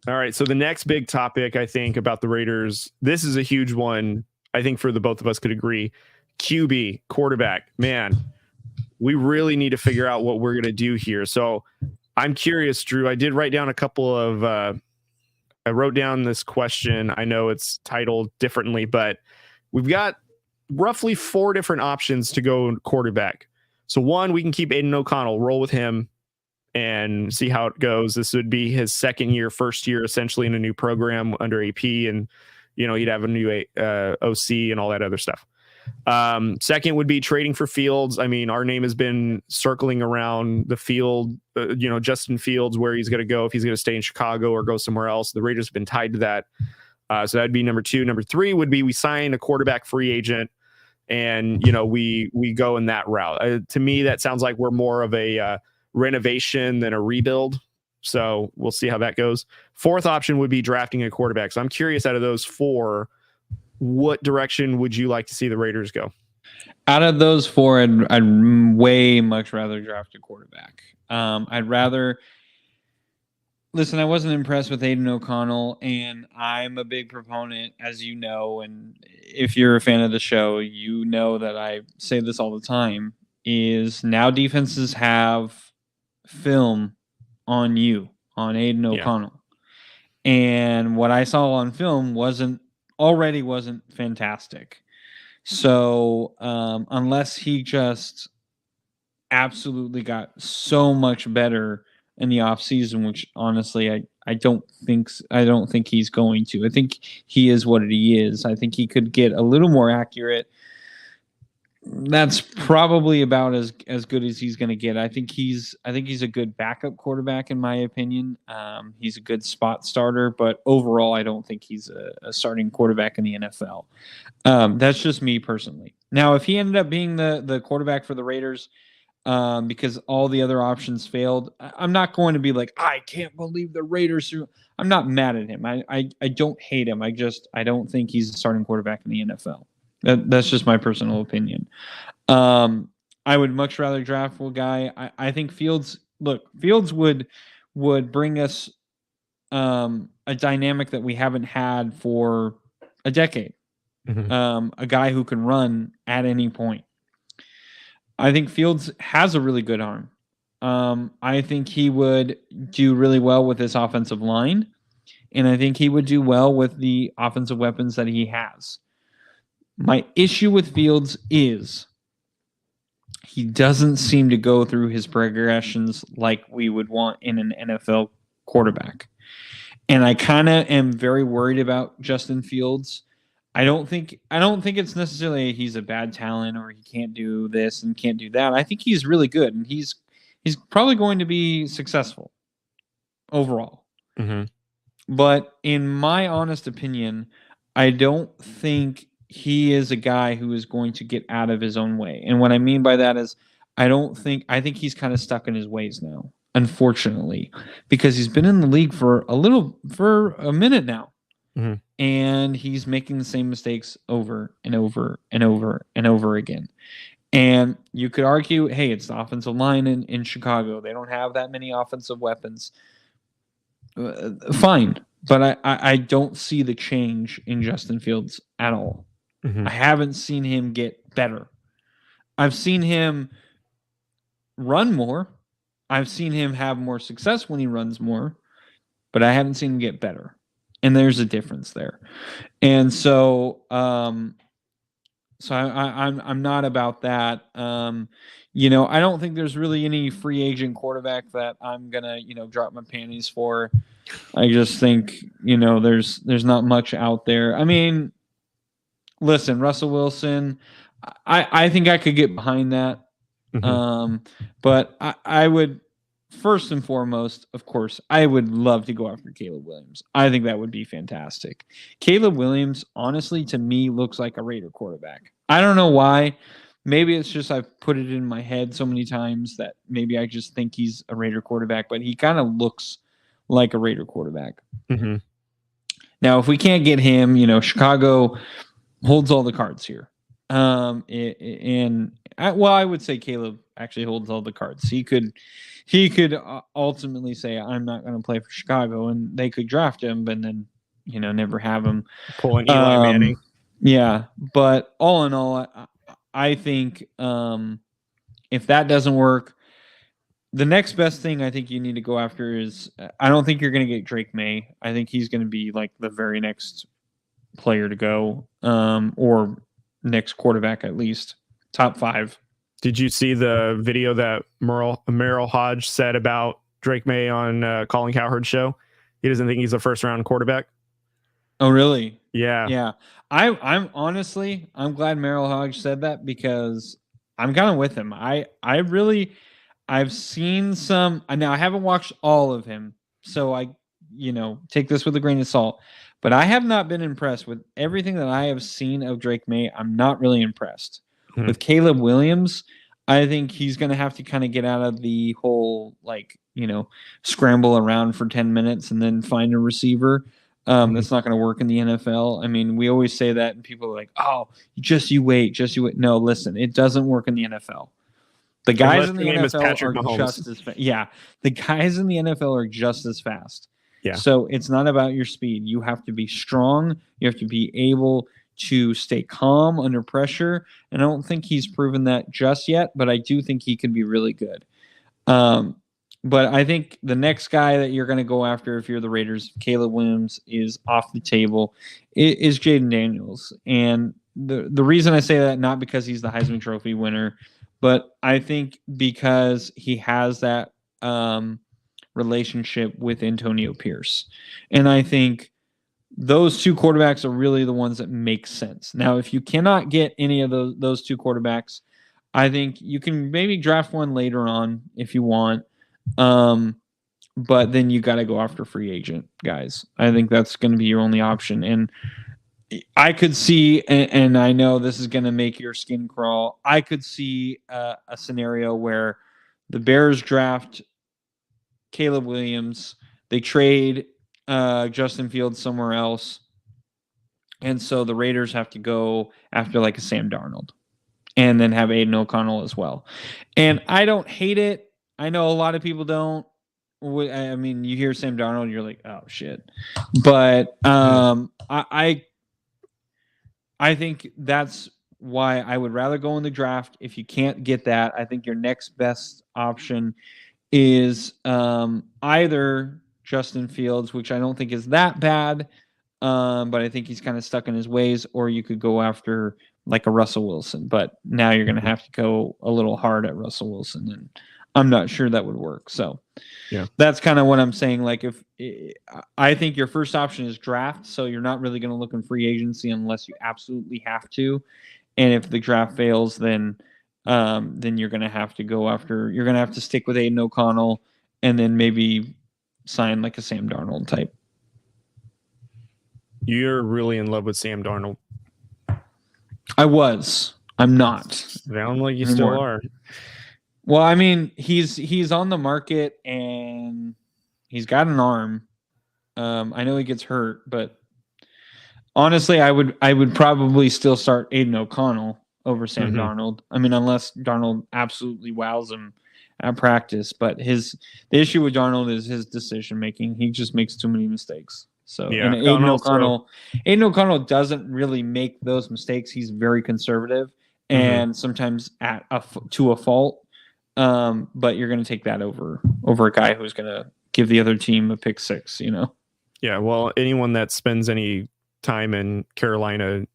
All right. So the next big topic, I think, about the Raiders, this is a huge one. I think for the both of us could agree. QB, quarterback, man, we really need to figure out what we're going to do here. So I'm curious, Drew. I did write down a couple of, I wrote down this question. I know it's titled differently, but we've got roughly 4 different options to go quarterback. So one, we can keep Aiden O'Connell, roll with him and see how it goes. This would be his first year, essentially in a new program under AP, and he'd have a new OC and all that other stuff. Second would be trading for Fields. I mean, our name has been circling around the field, Justin Fields, where he's going to go, if he's going to stay in Chicago or go somewhere else. The Raiders have been tied to that. So that'd be number 2. Number 3 would be we sign a quarterback free agent and, we go in that route. To me, that sounds like we're more of a renovation than a rebuild. So we'll see how that goes. Fourth option would be drafting a quarterback. So I'm curious, out of those 4, what direction would you like to see the Raiders go? Out of those 4, I'd way much rather draft a quarterback. I'd rather listen. I wasn't impressed with Aiden O'Connell, and I'm a big proponent, as you know, and if you're a fan of the show, you know that I say this all the time, is now defenses have film on Aiden O'Connell. And what I saw on film wasn't fantastic. So unless he just absolutely got so much better in the offseason, which honestly I don't think he's going to. I think he is what he is. I think he could get a little more accurate. That's probably about as good as he's going to get. I think he's a good backup quarterback, in my opinion. He's a good spot starter, but overall, I don't think he's a starting quarterback in the NFL. That's just me personally. Now, if he ended up being the quarterback for the Raiders, because all the other options failed, I'm not going to be like, I can't believe the Raiders. I'm not mad at him. I don't hate him. I don't think he's a starting quarterback in the NFL. That's just my personal opinion. I would much rather draft a guy. I think Fields would bring us a dynamic that we haven't had for a decade. Mm-hmm. A guy who can run at any point. I think Fields has a really good arm. I think he would do really well with this offensive line, and I think he would do well with the offensive weapons that he has. My issue with Fields is he doesn't seem to go through his progressions like we would want in an NFL quarterback. And I kind of am very worried about Justin Fields. I don't think it's necessarily he's a bad talent or he can't do this and can't do that. I think he's really good, and he's probably going to be successful overall. Mm-hmm. But in my honest opinion, I don't think he is a guy who is going to get out of his own way. And what I mean by that is I think he's kind of stuck in his ways now, unfortunately, because he's been in the league for a minute now. Mm-hmm. And he's making the same mistakes over and over and over and over again. And you could argue, hey, it's the offensive line in Chicago. They don't have that many offensive weapons. Fine. But I don't see the change in Justin Fields at all. Mm-hmm. I haven't seen him get better. I've seen him run more. I've seen him have more success when he runs more, but I haven't seen him get better. And there's a difference there. And so I'm not about that. I don't think there's really any free agent quarterback that I'm gonna, drop my panties for. I just think, there's not much out there. I mean, listen, Russell Wilson, I think I could get behind that. Mm-hmm. But I would first and foremost, of course, I would love to go after Caleb Williams. I think that would be fantastic. Caleb Williams, honestly, to me, looks like a Raider quarterback. I don't know why. Maybe it's just I've put it in my head so many times that maybe I just think he's a Raider quarterback, but he kind of looks like a Raider quarterback. Mm-hmm. Now, if we can't get him, Chicago holds all the cards here. I would say Caleb actually holds all the cards. He could ultimately say, "I'm not going to play for Chicago," and they could draft him, but then never have him. Pull an Eli Manning. Yeah, but all in all, I think if that doesn't work, the next best thing I think you need to go after is I don't think you're going to get Drake May. I think he's going to be like the very next player to go, or next quarterback at least, top 5. Did you see the video that Merrill Hodge said about Drake May on Colin Cowherd's show? He doesn't think he's a first-round quarterback. Oh, really? Yeah. I'm honestly, I'm glad Merrill Hodge said that because I'm kind of with him. I've seen some. Now I haven't watched all of him, so I, take this with a grain of salt. But I have not been impressed with everything that I have seen of Drake May. I'm not really impressed. With Caleb Williams, I think he's going to have to kind of get out of the whole, scramble around for 10 minutes and then find a receiver. That's not going to work in the NFL. I mean, we always say that, and people are like, "Oh, you wait. No, listen, it doesn't work in the NFL. The guys in the NFL are just as fast. Yeah, the guys in the NFL are just as fast. Yeah. So it's not about your speed. You have to be strong. You have to be able to stay calm under pressure. And I don't think he's proven that just yet, but I do think he could be really good. But I think the next guy that you're going to go after if you're the Raiders, Caleb Williams, is off the table, is Jaden Daniels. And the reason I say that, not because he's the Heisman Trophy winner, but I think because he has that relationship with Antonio Pierce. And I think those two quarterbacks are really the ones that make sense. Now, if you cannot get any of those two quarterbacks, I think you can maybe draft one later on if you want. But then you got to go after free agent guys. I think that's going to be your only option. And I could see, and I know this is going to make your skin crawl, I could see a scenario where the Bears draft Caleb Williams, they trade Justin Fields somewhere else, and so the Raiders have to go after like a Sam Darnold and then have Aiden O'Connell as well. And I don't hate it. I know a lot of people don't. I mean, you hear Sam Darnold, you're like, oh shit. But I think that's why I would rather go in the draft. If you can't get that, I think your next best option is either Justin Fields, which I don't think is that bad, but I think he's kind of stuck in his ways, or you could go after like a Russell Wilson. But now you're going to have to go a little hard at Russell Wilson, and I'm not sure that would work. So yeah, that's kind of what I'm saying. Like, if I think your first option is draft, so you're not really going to look in free agency unless you absolutely have to. And if the draft fails, then you're going to have to go after. You're going to have to stick with Aiden O'Connell, and then maybe sign like a Sam Darnold type. You're really in love with Sam Darnold. I was. I'm not. Sound like you still are. Well, I mean, he's on the market and he's got an arm. I know he gets hurt, but honestly, I would probably still start Aiden O'Connell over Sam Darnold. I mean, unless Darnold absolutely wows him at practice. But the issue with Darnold is his decision making. He just makes too many mistakes. So yeah, and Aiden O'Connell doesn't really make those mistakes. He's very conservative and sometimes to a fault. But you're going to take that over a guy who's going to give the other team a pick six, Yeah, well, anyone that spends any time in Carolina,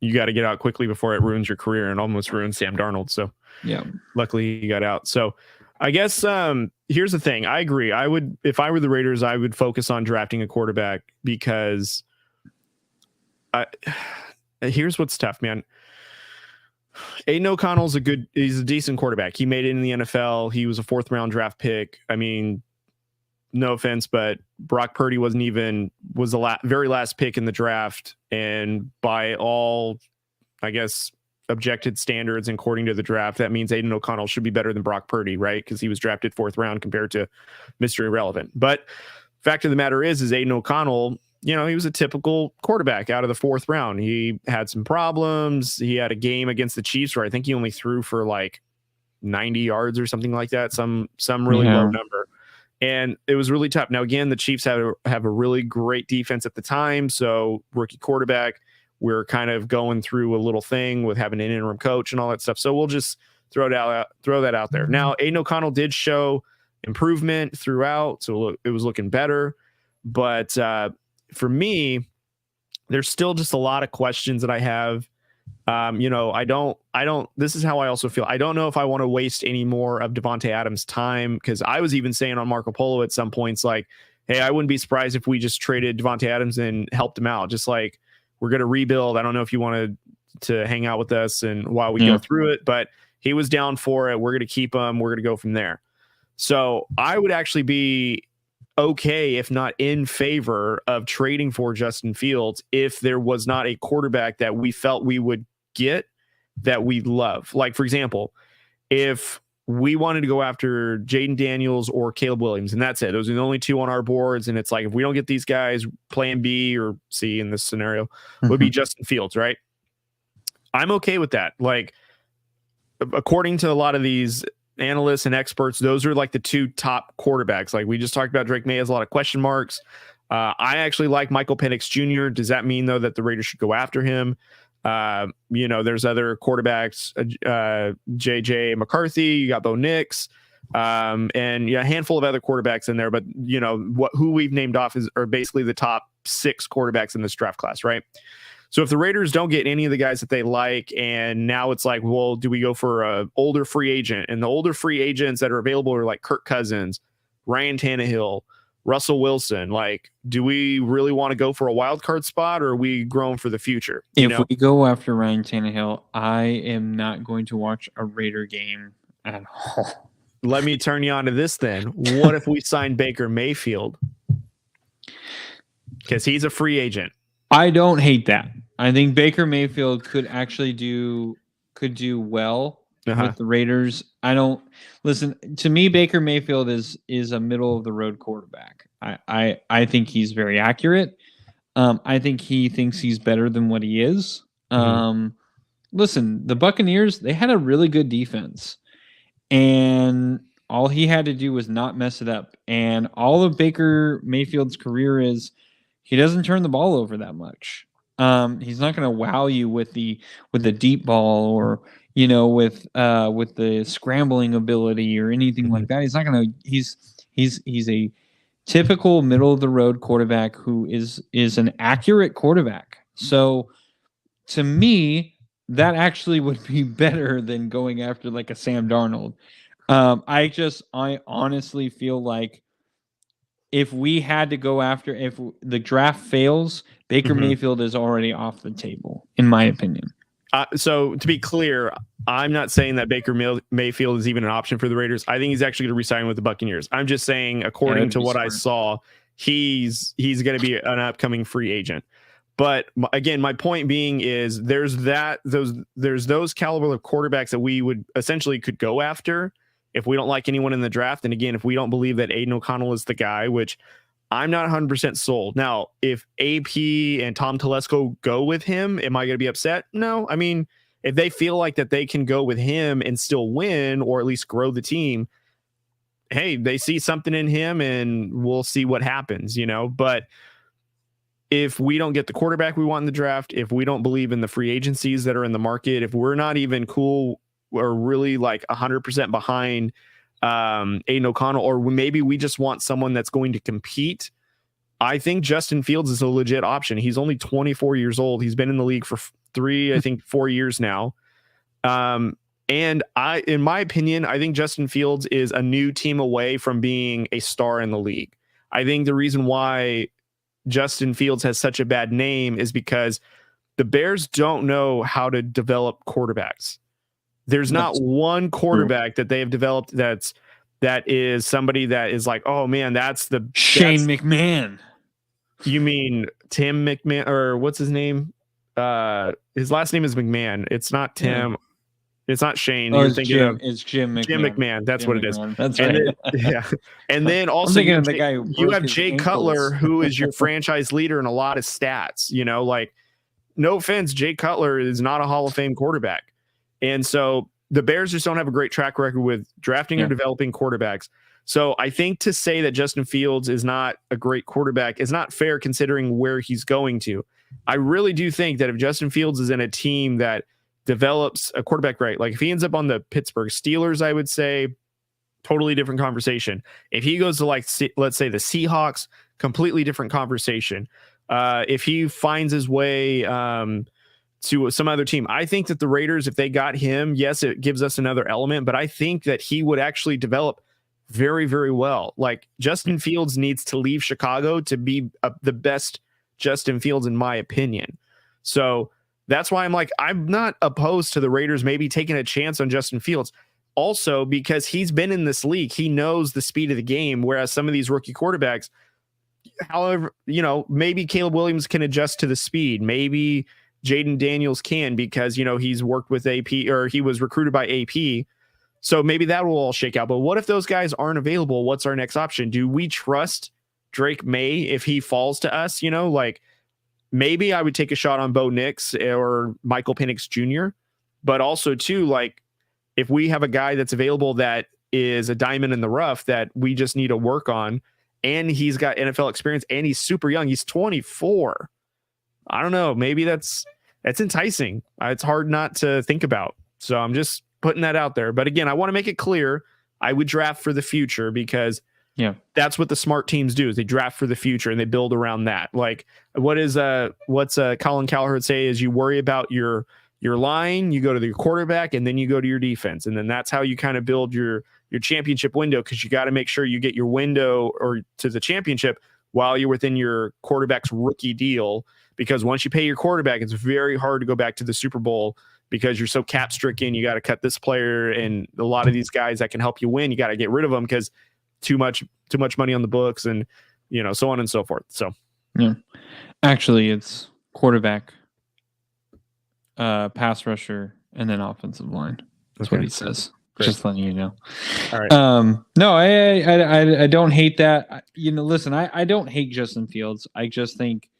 you got to get out quickly before it ruins your career, and almost ruined Sam Darnold. So yeah, luckily he got out. So I guess here's the thing. I agree. I would, if I were the Raiders, I would focus on drafting a quarterback, because here's what's tough, man. Aiden O'Connell's he's a decent quarterback. He made it in the NFL. He was a 4th round draft pick. I mean, no offense, but Brock Purdy was the very last pick in the draft. And by all, I guess, objected standards and according to the draft, that means Aiden O'Connell should be better than Brock Purdy, right? Because he was drafted 4th round compared to Mr. Irrelevant. But fact of the matter is Aiden O'Connell, he was a typical quarterback out of the 4th round. He had some problems. He had a game against the Chiefs where I think he only threw for like 90 yards or something like that, some really low number. And it was really tough. Now, again, the Chiefs have a really great defense at the time. So rookie quarterback, we're kind of going through a little thing with having an interim coach and all that stuff. So we'll just throw that out there. Now, Aiden O'Connell did show improvement throughout. So it was looking better. But for me, there's still just a lot of questions that I have. This is how I also feel. I don't know if I want to waste any more of Devontae Adams' time, because I was even saying on Marco Polo at some points, like, hey, I wouldn't be surprised if we just traded Devontae Adams and helped him out. Just like, we're going to rebuild. I don't know if you wanted to hang out with us and while we go through it, but he was down for it. We're going to keep him. We're going to go from there. So I would actually be okay, if not in favor of trading for Justin Fields, if there was not a quarterback that we felt we would get that we love. Like, for example, if we wanted to go after Jaden Daniels or Caleb Williams, and that's it. Those are the only 2 on our boards. And it's like, if we don't get these guys, plan B or C in this scenario would be Justin Fields, right? I'm okay with that. Like, according to a lot of these analysts and experts, those are like the 2 top quarterbacks. Like we just talked about, Drake May has a lot of question marks. I actually like Michael Penix Jr. Does that mean, though, that the Raiders should go after him? There's other quarterbacks, JJ McCarthy, you got Bo Nix, and a handful of other quarterbacks in there. But, who we've named off are basically the top 6 quarterbacks in this draft class, right? So if the Raiders don't get any of the guys that they like, and now it's like, well, do we go for an older free agent? And the older free agents that are available are like Kirk Cousins, Ryan Tannehill, Russell Wilson. Like, do we really want to go for a wild card spot, or are we growing for the future? If we go after Ryan Tannehill, I am not going to watch a Raider game at all. Let me turn you on to this then. What if we sign Baker Mayfield? Because he's a free agent. I don't hate that. I think Baker Mayfield could actually do well with the Raiders. To me, Baker Mayfield is a middle of the road quarterback. I think he's very accurate. I think he thinks he's better than what he is. Listen, the Buccaneers, they had a really good defense, and all he had to do was not mess it up. And all of Baker Mayfield's career is he doesn't turn the ball over that much. He's not going to wow you with the deep ball or with the scrambling ability or anything like that. He's not going to. He's a typical middle of the road quarterback who is an accurate quarterback. So to me, that actually would be better than going after like a Sam Darnold. I honestly feel like if we had to go after, if the draft fails, Baker Mayfield is already off the table, in my opinion. So to be clear, I'm not saying that Baker Mayfield is even an option for the Raiders. I think he's actually going to resign with the Buccaneers. I'm just saying, according to what I saw, he's going to be an upcoming free agent. But again, my point being is there's those caliber of quarterbacks that we would essentially could go after if we don't like anyone in the draft. And again, if we don't believe that Aiden O'Connell is the guy, which I'm not 100% sold. Now, if AP and Tom Telesco go with him, am I going to be upset? No. I mean, if they feel like that they can go with him and still win, or at least grow the team, hey, they see something in him and we'll see what happens, But if we don't get the quarterback we want in the draft, if we don't believe in the free agencies that are in the market, if we're not even cool or really like 100% behind Aiden O'Connell, or maybe we just want someone that's going to compete, I think Justin Fields is a legit option. He's only 24 years old. He's been in the league for 4 years now. And in my opinion, I think Justin Fields is a new team away from being a star in the league. I think the reason why Justin Fields has such a bad name is because the Bears don't know how to develop quarterbacks. There's not one quarterback that they have developed that is somebody that is like, oh man, that's Shane McMahon. You mean Tim McMahon, or what's his name? His last name is McMahon. It's not Tim. Yeah. It's not Shane. Oh, it's Jim. It's Jim McMahon. Jim McMahon. That's Jim what it is. McMahon. That's right. Yeah. And then also I'm the guy who you have Jay Cutler, who is your franchise leader in a lot of stats. You know, like, no offense, Jay Cutler is not a Hall of Fame quarterback. And so the Bears just don't have a great track record with drafting or developing quarterbacks. So I think to say that Justin Fields is not a great quarterback is not fair considering where he's going to. I really do think that if Justin Fields is in a team that develops a quarterback right, like if he ends up on the Pittsburgh Steelers, I would say totally different conversation. If he goes to, like, let's say the Seahawks, completely different conversation. If he finds his way to some other team, I think that the Raiders, if they got him, yes, it gives us another element, but I think that he would actually develop very, very well. Like, Justin Fields needs to leave Chicago to be the best Justin Fields, in my opinion. So that's why I'm not opposed to the Raiders maybe taking a chance on Justin Fields. Also, because he's been in this league, he knows the speed of the game, whereas some of these rookie quarterbacks, however, you know, maybe Caleb Williams can adjust to the speed. Maybe Jaden Daniels can, because, you know, he's worked with AP, or he was recruited by AP. So maybe that will all shake out. But what if those guys aren't available? What's our next option? Do we trust Drake May if he falls to us? You know, like, maybe I would take a shot on Bo Nix or Michael Penix Jr. But also, too, like, if we have a guy that's available that is a diamond in the rough that we just need to work on, and he's got NFL experience and he's super young, he's 24. I don't know. Maybe that's enticing. It's hard not to think about. So I'm just putting that out there. But again, I want to make it clear, I would draft for the future, because that's what the smart teams do, is they draft for the future and they build around that. Like, what's Colin Cowherd say is you worry about your line, you go to your quarterback, and then you go to your defense. And then that's how you kind of build your championship window, because you got to make sure you get your window or to the championship while you're within your quarterback's rookie deal. Because once you pay your quarterback, it's very hard to go back to the Super Bowl, because you're so cap stricken. You got to cut this player, and a lot of these guys that can help you win, you got to get rid of them because too much money on the books, and, you know, so on and so forth. So yeah, actually, it's quarterback, pass rusher, and then offensive line. That's what he says. Great. Just letting you know. All right. No, I don't hate that. You know, listen, I don't hate Justin Fields. I just think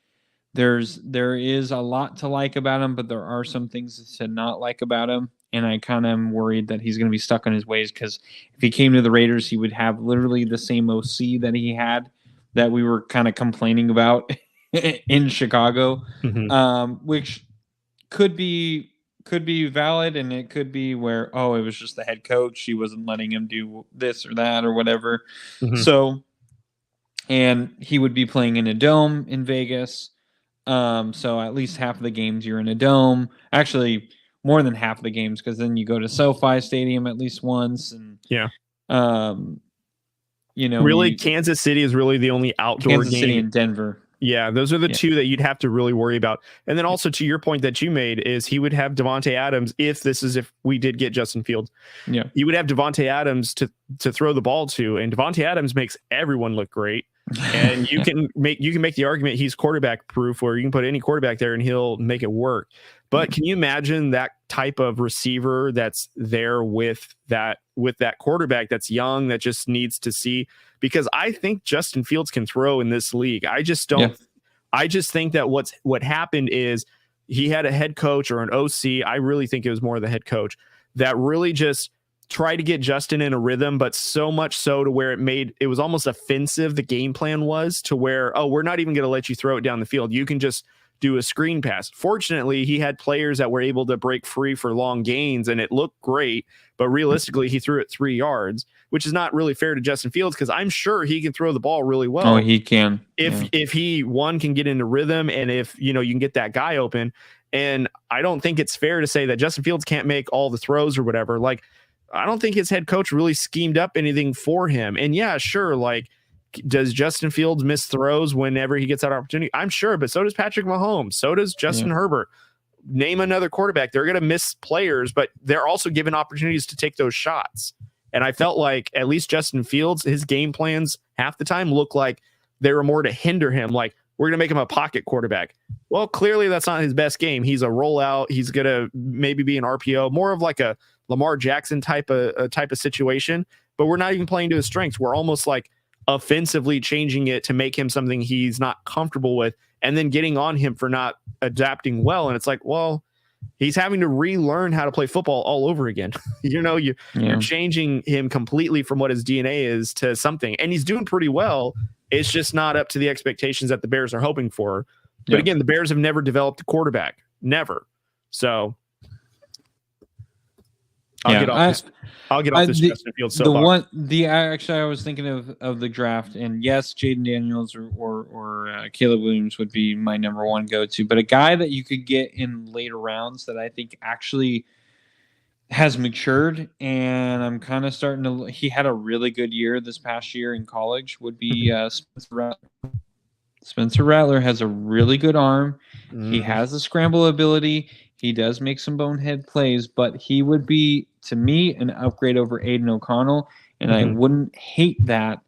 there is a lot to like about him, but there are some things to not like about him. And I kind of am worried that he's going to be stuck in his ways, because if he came to the Raiders, he would have literally the same OC that he had that we were kind of complaining about in Chicago, which could be valid, and it could be where, it was just the head coach. He wasn't letting him do this or that or whatever. So, and he would be playing in a dome in Vegas. So at least half of the games you're in a dome. Actually, more than half of the games, because then you go to SoFi Stadium at least once. And you know, really, Kansas City is really the only outdoor Kansas game. City and Denver. Yeah, those are the two that you'd have to really worry about. And then also, to your point that you made, is he would have Devontae Adams if we did get Justin Fields. Yeah, you would have Devontae Adams to throw the ball to, and Devontae Adams makes everyone look great. And you can make the argument he's quarterback proof, where you can put any quarterback there and he'll make it work. But can you imagine that type of receiver that's there with that quarterback that's young, that just needs to see? Because I think Justin Fields can throw in this league. I just don't. Yeah. I just think that what happened is he had a head coach or an OC. I really think it was more the head coach that really just tried to get Justin in a rhythm, but so much so to where it was almost offensive. The game plan was to where, we're not even going to let you throw it down the field. You can just do a screen pass. Fortunately, he had players that were able to break free for long gains, and it looked great. But realistically, he threw it 3 yards, which is not really fair to Justin Fields, because I'm sure he can throw the ball really well. Oh, he can. If he can get into rhythm, and if you can get that guy open. And I don't think it's fair to say that Justin Fields can't make all the throws or whatever. Like, I don't think his head coach really schemed up anything for him. And yeah, sure, like, does Justin Fields miss throws whenever he gets that opportunity? I'm sure, but so does Patrick Mahomes. So does Justin Herbert. name another quarterback. They're going to miss players, but they're also given opportunities to take those shots. And I felt like at least Justin Fields, his game plans half the time look like they were more to hinder him. Like, we're going to make him a pocket quarterback. Well, clearly that's not his best game. He's a rollout. He's going to maybe be an RPO, more of like a Lamar Jackson type of situation. But we're not even playing to his strengths. We're almost like offensively changing it to make him something he's not comfortable with, and then getting on him for not adapting well. And it's like, well, he's having to relearn how to play football all over again. You're changing him completely from what his DNA is to something, and he's doing pretty well. It's just not up to the expectations that the Bears are hoping for. But again, the Bears have never developed a quarterback, never. So I'll get off this Justin Fields soapbox. Actually, I was thinking of the draft, and yes, Jaden Daniels or Caleb Williams would be my number one go-to. But a guy that you could get in later rounds that I think actually has matured, and I'm kind of starting to. He had a really good year this past year in college. Would be Spencer Rattler. Spencer Rattler has a really good arm. He has the scramble ability. He does make some bonehead plays, but he would be, to me, an upgrade over Aiden O'Connell, and I wouldn't hate that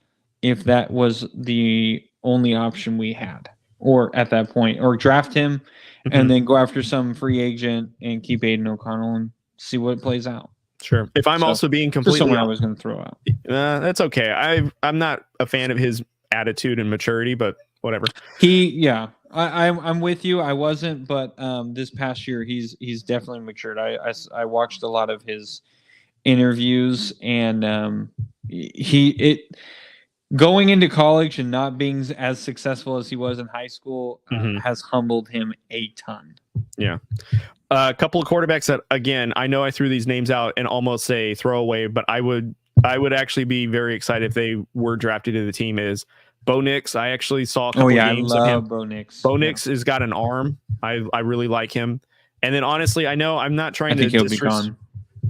if that was the only option we had, or at that point, or draft him and then go after some free agent and keep Aiden O'Connell and see what plays out. Sure. If I'm also being completely, someone I was going to throw out. That's okay. I'm not a fan of his attitude and maturity, but whatever. I'm with you. I wasn't, but this past year he's definitely matured. I watched a lot of his interviews, and going into college and not being as successful as he was in high school has humbled him a ton. Yeah. A couple of quarterbacks that, again, I know I threw these names out and almost say throwaway, but I would actually be very excited if they were drafted to the team is Bo Nix. I actually saw a couple games of him. Bo Nix. Bo Nix has got an arm. I really like him. And then honestly, I know I'm not trying to disrespect.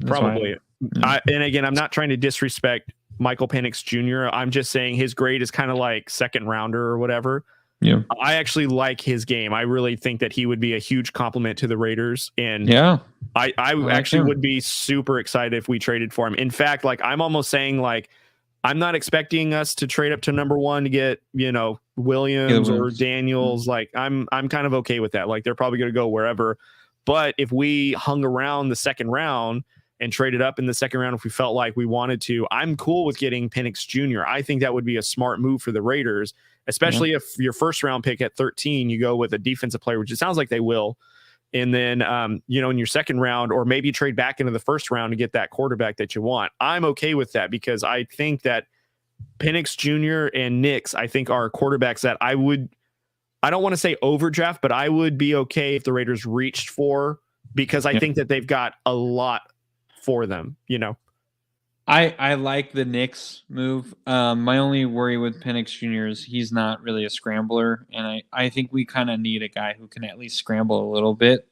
Probably. And again, I'm not trying to disrespect Michael Penix Jr. I'm just saying his grade is kind of like second rounder or whatever. Yeah. I actually like his game. I really think that he would be a huge compliment to the Raiders. And I actually would be super excited if we traded for him. In fact, like I'm almost saying like I'm not expecting us to trade up to number one to get, Williams or Daniels. Like I'm kind of okay with that. Like they're probably going to go wherever. But if we hung around the second round and traded up in the second round, if we felt like we wanted to, I'm cool with getting Penix Jr. I think that would be a smart move for the Raiders, especially if your first round pick at 13, you go with a defensive player, which it sounds like they will. And then, in your second round, or maybe trade back into the first round to get that quarterback that you want. I'm okay with that because I think that Penix Jr. and Nix, I think, are quarterbacks that I don't want to say overdraft, but I would be okay if the Raiders reached for, because I think that they've got a lot for them, I like the Nix move. My only worry with Penix Jr. is he's not really a scrambler, and I think we kind of need a guy who can at least scramble a little bit.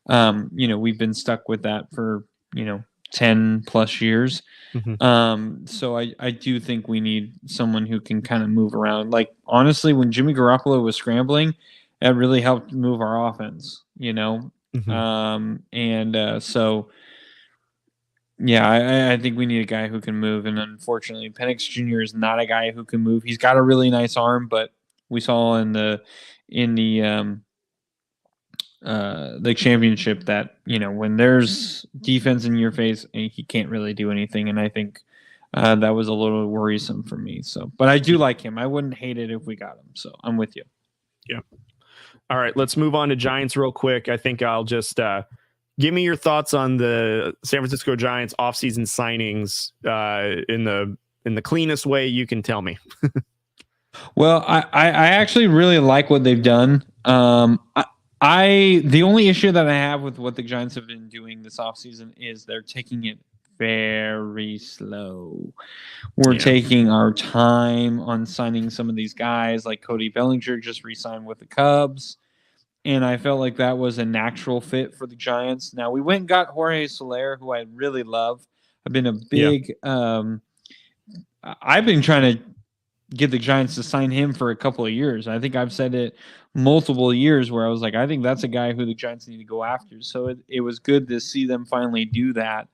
We've been stuck with that for 10 plus years. So I do think we need someone who can kind of move around. Like honestly, when Jimmy Garoppolo was scrambling, that really helped move our offense. So. Yeah, I think we need a guy who can move, and unfortunately, Penix Jr. is not a guy who can move. He's got a really nice arm, but we saw in the championship that when there's defense in your face, he can't really do anything, and I think that was a little worrisome for me. So, but I do like him. I wouldn't hate it if we got him. So I'm with you. Yeah. All right, let's move on to Giants real quick. I think I'll just. Give me your thoughts on the San Francisco Giants offseason signings in the cleanest way you can tell me. Well, I actually really like what they've done. The only issue that I have with what the Giants have been doing this offseason is they're taking it very slow. We're taking our time on signing some of these guys, like Cody Bellinger just re-signed with the Cubs. And I felt like that was a natural fit for the Giants. Now, we went and got Jorge Soler, who I really love. I've been a big I've been trying to get the Giants to sign him for a couple of years. I think I've said it multiple years where I was like, I think that's a guy who the Giants need to go after. So it was good to see them finally do that.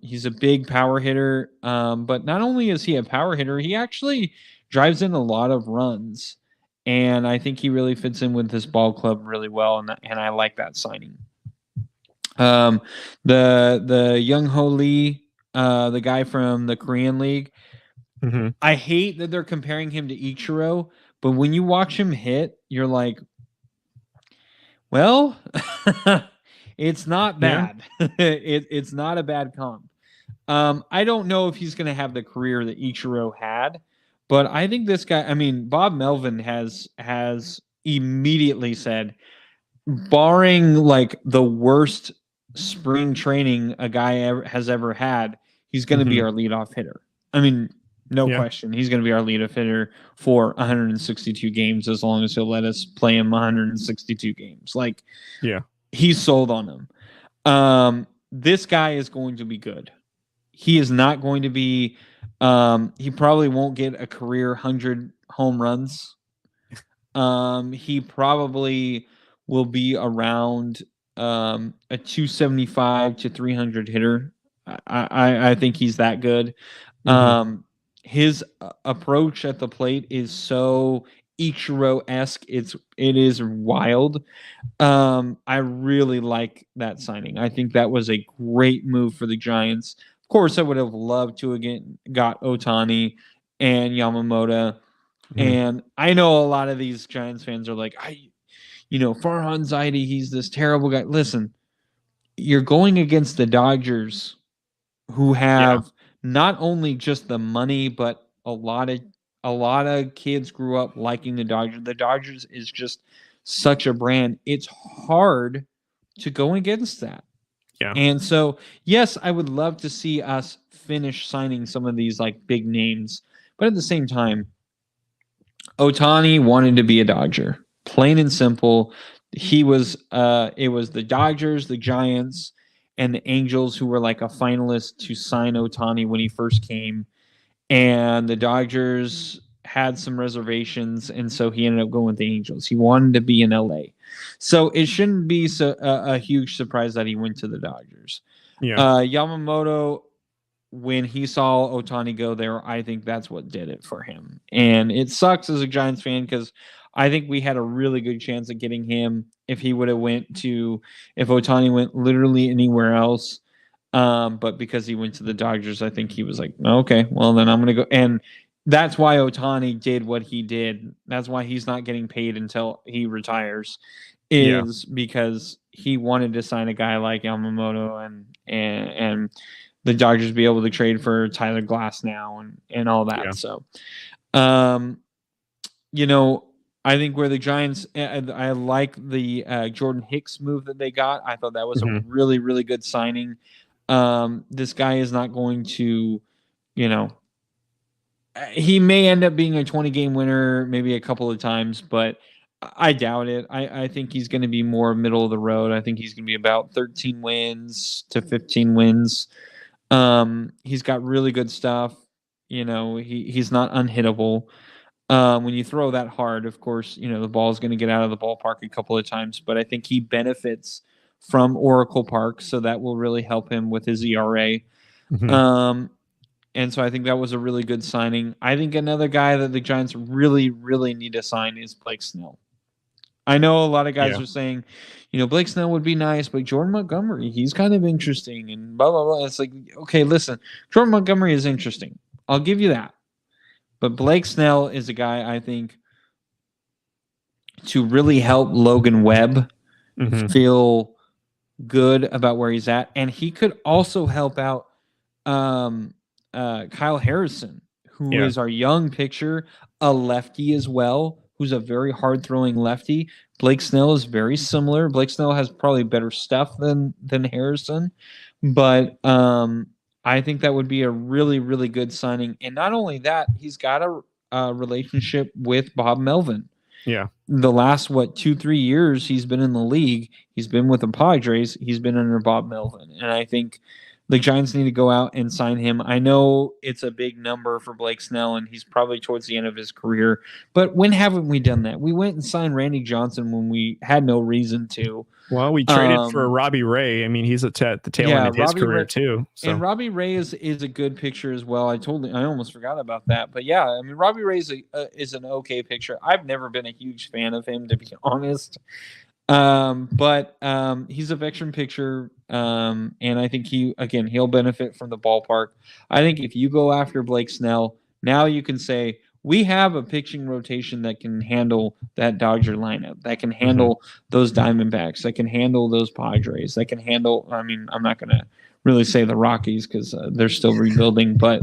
He's a big power hitter, but not only is he a power hitter, he actually drives in a lot of runs, and I think he really fits in with this ball club really well, and I like that signing. The Young Ho Lee, the guy from the Korean League, I hate that they're comparing him to Ichiro, but when you watch him hit, you're like, well, it's not bad. It's not a bad comp. I don't know if he's going to have the career that Ichiro had, but I think this guy. I mean, Bob Melvin has immediately said, barring like the worst spring training a guy has ever had, he's going to be our leadoff hitter. I mean, no question, he's going to be our leadoff hitter for 162 games as long as he'll let us play him 162 games. Like, he's sold on him. This guy is going to be good. He is not going to be. He probably won't get a career 100 home runs. He probably will be around a 275 to 300 hitter. I think he's that good. His approach at the plate is so Ichiro-esque. It is wild. I really like that signing. I think that was a great move for the Giants. Of course, I would have loved to again got Ohtani and Yamamoto. And I know a lot of these Giants fans are like, Farhan Zaidi, he's this terrible guy. Listen, you're going against the Dodgers, who have not only just the money, but a lot of kids grew up liking the Dodgers. The Dodgers is just such a brand. It's hard to go against that. And so, yes, I would love to see us finish signing some of these like big names, but at the same time, Ohtani wanted to be a Dodger, plain and simple. He was. It was the Dodgers, the Giants, and the Angels who were like a finalist to sign Ohtani when he first came, and the Dodgers had some reservations, and so he ended up going with the Angels. He wanted to be in LA, so it shouldn't be a huge surprise that he went to the Dodgers. Yamamoto, when he saw Ohtani go there, I think that's what did it for him. And it sucks as a Giants fan because I think we had a really good chance of getting him if he would have if Ohtani went literally anywhere else. But because he went to the Dodgers, I think he was like, okay, well then I'm going to go. And that's why Ohtani did what he did. That's why he's not getting paid until he retires, is because he wanted to sign a guy like Yamamoto and the Dodgers be able to trade for Tyler Glass now and all that. So, I think where the Giants, I like the Jordan Hicks move that they got. I thought that was a really, really good signing. This guy is not going to, he may end up being a 20-game winner maybe a couple of times, but I doubt it. I think he's going to be more middle of the road. I think he's going to be about 13 wins to 15 wins. He's got really good stuff. He's not unhittable. When you throw that hard, of course, the ball is going to get out of the ballpark a couple of times, but I think he benefits from Oracle Park, so that will really help him with his ERA. And so I think that was a really good signing. I think another guy that the Giants really, really need to sign is Blake Snell. I know a lot of guys are saying, Blake Snell would be nice, but Jordan Montgomery, he's kind of interesting and blah, blah, blah. It's like, okay, listen, Jordan Montgomery is interesting. I'll give you that. But Blake Snell is a guy, I think, to really help Logan Webb feel good about where he's at. And he could also help out Kyle Harrison, who is our young pitcher, a lefty as well, who's a very hard-throwing lefty. Blake Snell is very similar. Blake Snell has probably better stuff than Harrison. But I think that would be a really, really good signing. And not only that, he's got a relationship with Bob Melvin. The last, 2-3 years he's been in the league, he's been with the Padres, he's been under Bob Melvin. And I think the Giants need to go out and sign him. I know it's a big number for Blake Snell, and he's probably towards the end of his career. But when haven't we done that? We went and signed Randy Johnson when we had no reason to. Well, we traded for Robbie Ray. I mean, he's at the tail end of his career too. So. And Robbie Ray is a good picture as well. I almost forgot about that. But yeah, I mean, Robbie Ray is an okay picture. I've never been a huge fan of him, to be honest. But he's a veteran pitcher, and I think he'll benefit from the ballpark. I think if you go after Blake Snell, now you can say we have a pitching rotation that can handle that Dodger lineup, that can handle those Diamondbacks, that can handle those Padres, that can handle. I mean, I'm not going to really say the Rockies because they're still rebuilding, but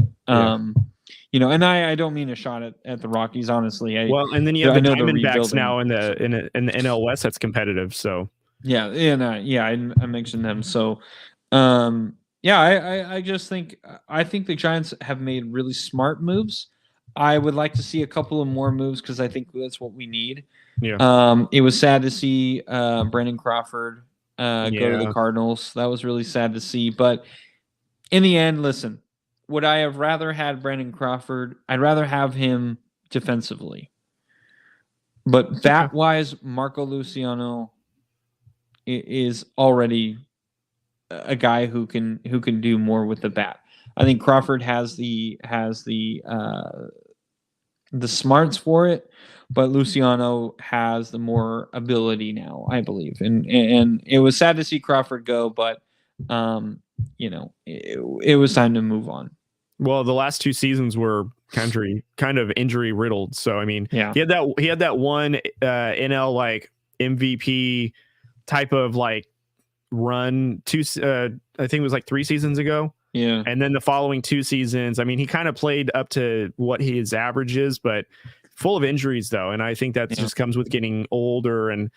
you know, and I don't mean a shot at the Rockies, honestly. And then you have the Diamondbacks now in the NL West that's competitive. So I mentioned them. So I just think the Giants have made really smart moves. I would like to see a couple of more moves because I think that's what we need. Yeah. It was sad to see Brandon Crawford go to the Cardinals. That was really sad to see. But in the end, listen, would I have rather had Brandon Crawford? I'd rather have him defensively. But bat-wise, Marco Luciano is already a guy who can do more with the bat. I think Crawford has the smarts for it, but Luciano has the more ability now, I believe. And it was sad to see Crawford go, but you know, it was time to move on. Well, the last two seasons were kind of injury riddled. So I mean, he had that one NL like MVP type of like run I think it was like 3 seasons ago. Yeah. And then the following 2 seasons, I mean, he kind of played up to what his average is, but full of injuries though. And I think that just comes with getting older. And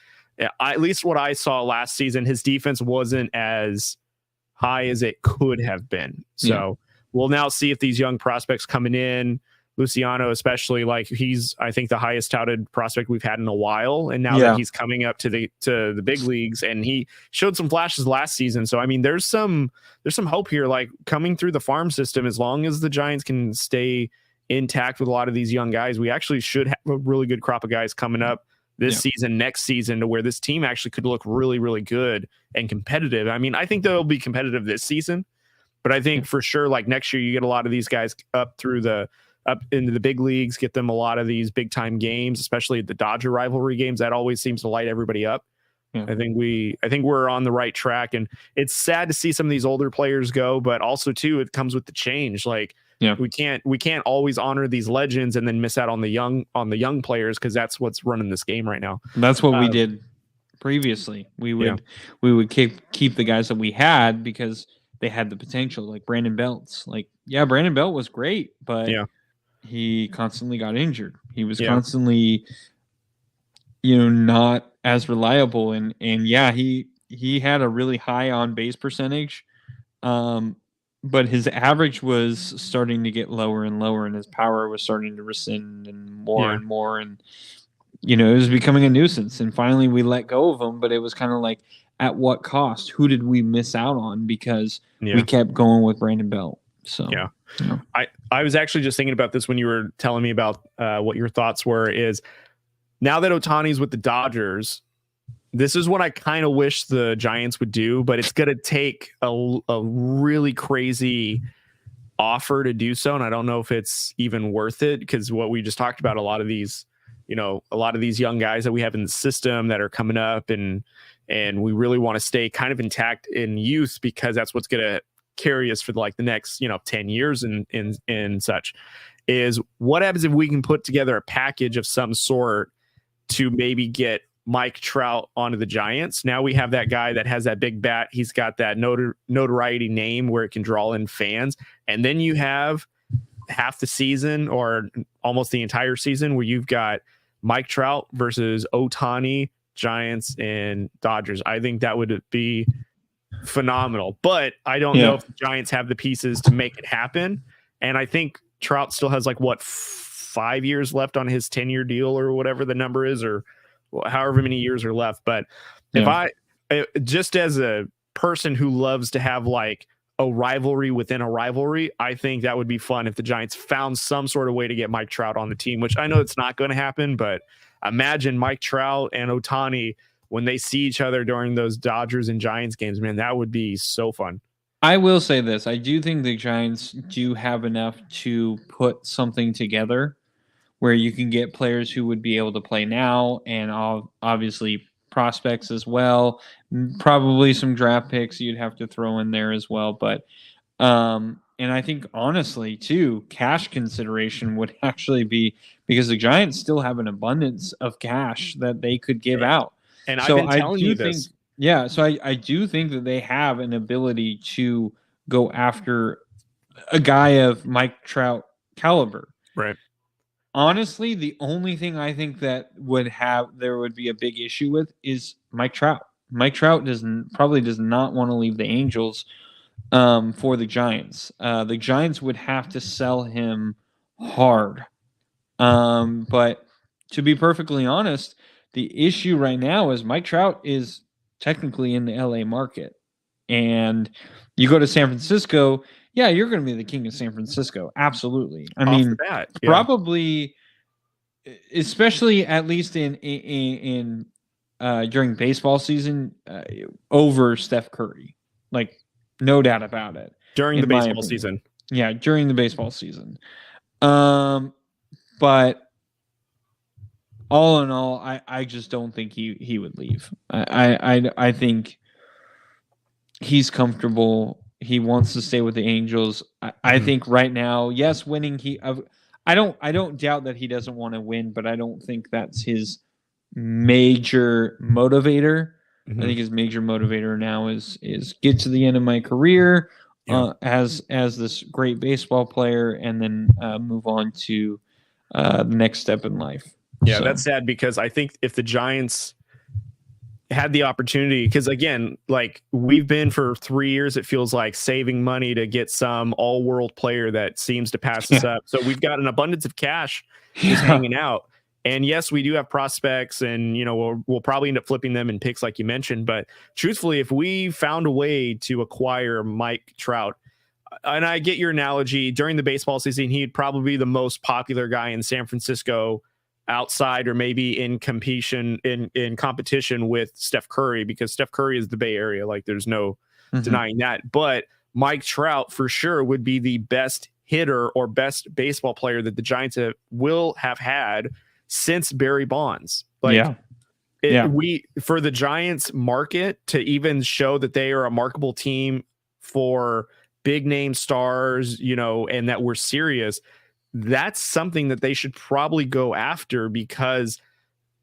at least what I saw last season, his defense wasn't as high as it could have been. So we'll now see if these young prospects coming in, Luciano especially, like he's, I think, the highest touted prospect we've had in a while. And now that he's coming up to the big leagues, and he showed some flashes last season. So I mean, there's some hope here, like coming through the farm system. As long as the Giants can stay intact with a lot of these young guys, we actually should have a really good crop of guys coming up this season, next season, to where this team actually could look really, really good and competitive. I mean, I think they'll be competitive this season, but I think for sure, like next year, you get a lot of these guys up into the big leagues, get them a lot of these big time games, especially the Dodger rivalry games. That always seems to light everybody up. I think we're on the right track, and it's sad to see some of these older players go, but also too, it comes with the change. Like we can't always honor these legends and then miss out on the young players, because that's what's running this game right now. That's what we did previously. We would keep the guys that we had because they had the potential, like Brandon Belts. Like, Brandon Belt was great, but he constantly got injured. He was constantly, not as reliable. And he had a really high on base percentage. But his average was starting to get lower and lower, and his power was starting to rescind and more. And, it was becoming a nuisance. And finally we let go of him, but it was kind of like, at what cost? Who did we miss out on? Because we kept going with Brandon Belt. So, I was actually just thinking about this when you were telling me about what your thoughts were, is now that Ohtani's with the Dodgers, this is what I kind of wish the Giants would do, but it's going to take a really crazy offer to do so. And I don't know if it's even worth it, because what we just talked about, a lot of these young guys that we have in the system that are coming up, and we really want to stay kind of intact in youth, because that's what's going to carry us for like the next 10 years and such. Is what happens if we can put together a package of some sort to maybe get Mike Trout onto the Giants? Now we have that guy that has that big bat. He's got that notoriety name where it can draw in fans. And then you have half the season, or almost the entire season, where you've got Mike Trout versus Ohtani, Giants and Dodgers. I think that would be phenomenal, but I don't know if the Giants have the pieces to make it happen. And I think Trout still has 5 years left on his 10-year deal, or whatever the number is, or however many years are left. But if I, just as a person who loves to have a rivalry within a rivalry, I think that would be fun if the Giants found some sort of way to get Mike Trout on the team, which I know it's not going to happen, but imagine Mike Trout and Ohtani when they see each other during those Dodgers and Giants games, man, that would be so fun. I will say this. I do think the Giants do have enough to put something together where you can get players who would be able to play now and obviously prospects as well. Probably some draft picks you'd have to throw in there as well. But and I think honestly too, cash consideration would actually be, because the Giants still have an abundance of cash that they could give out. And so I've been telling you this. So I do think that they have an ability to go after a guy of Mike Trout caliber. Right. Honestly, the only thing I think that there would be a big issue with is Mike Trout. Mike Trout probably does not want to leave the Angels for the Giants. The Giants would have to sell him hard. But to be perfectly honest, the issue right now is Mike Trout is technically in the LA market. And you go to San Francisco, yeah, you're going to be the king of San Francisco. Absolutely. I mean, probably, especially at least in during baseball season, over Steph Curry. Like, no doubt about it. During the baseball season. Yeah, during the baseball season. But all in all, I just don't think he would leave. I think he's comfortable. He wants to stay with the Angels. I think right now, yes, winning. I don't doubt that he doesn't want to win, but I don't think that's his major motivator. I think his major motivator now is get to the end of my career as this great baseball player, and then move on to the next step in life. Yeah, that's sad, because I think if the Giants had the opportunity, because again, like we've been for 3 years, it feels like saving money to get some all-world player that seems to pass us up. So we've got an abundance of cash just hanging out. And yes, we do have prospects, and we'll probably end up flipping them in picks like you mentioned. But truthfully, if we found a way to acquire Mike Trout, and I get your analogy, during the baseball season, he'd probably be the most popular guy in San Francisco, outside or maybe in competition with Steph Curry, because Steph Curry is the Bay Area. Like, there's no denying that. But Mike Trout for sure would be the best hitter or best baseball player that the Giants will have had since Barry Bonds. Like, for the Giants market to even show that they are a marketable team for big name stars, and that we're serious, that's something that they should probably go after, because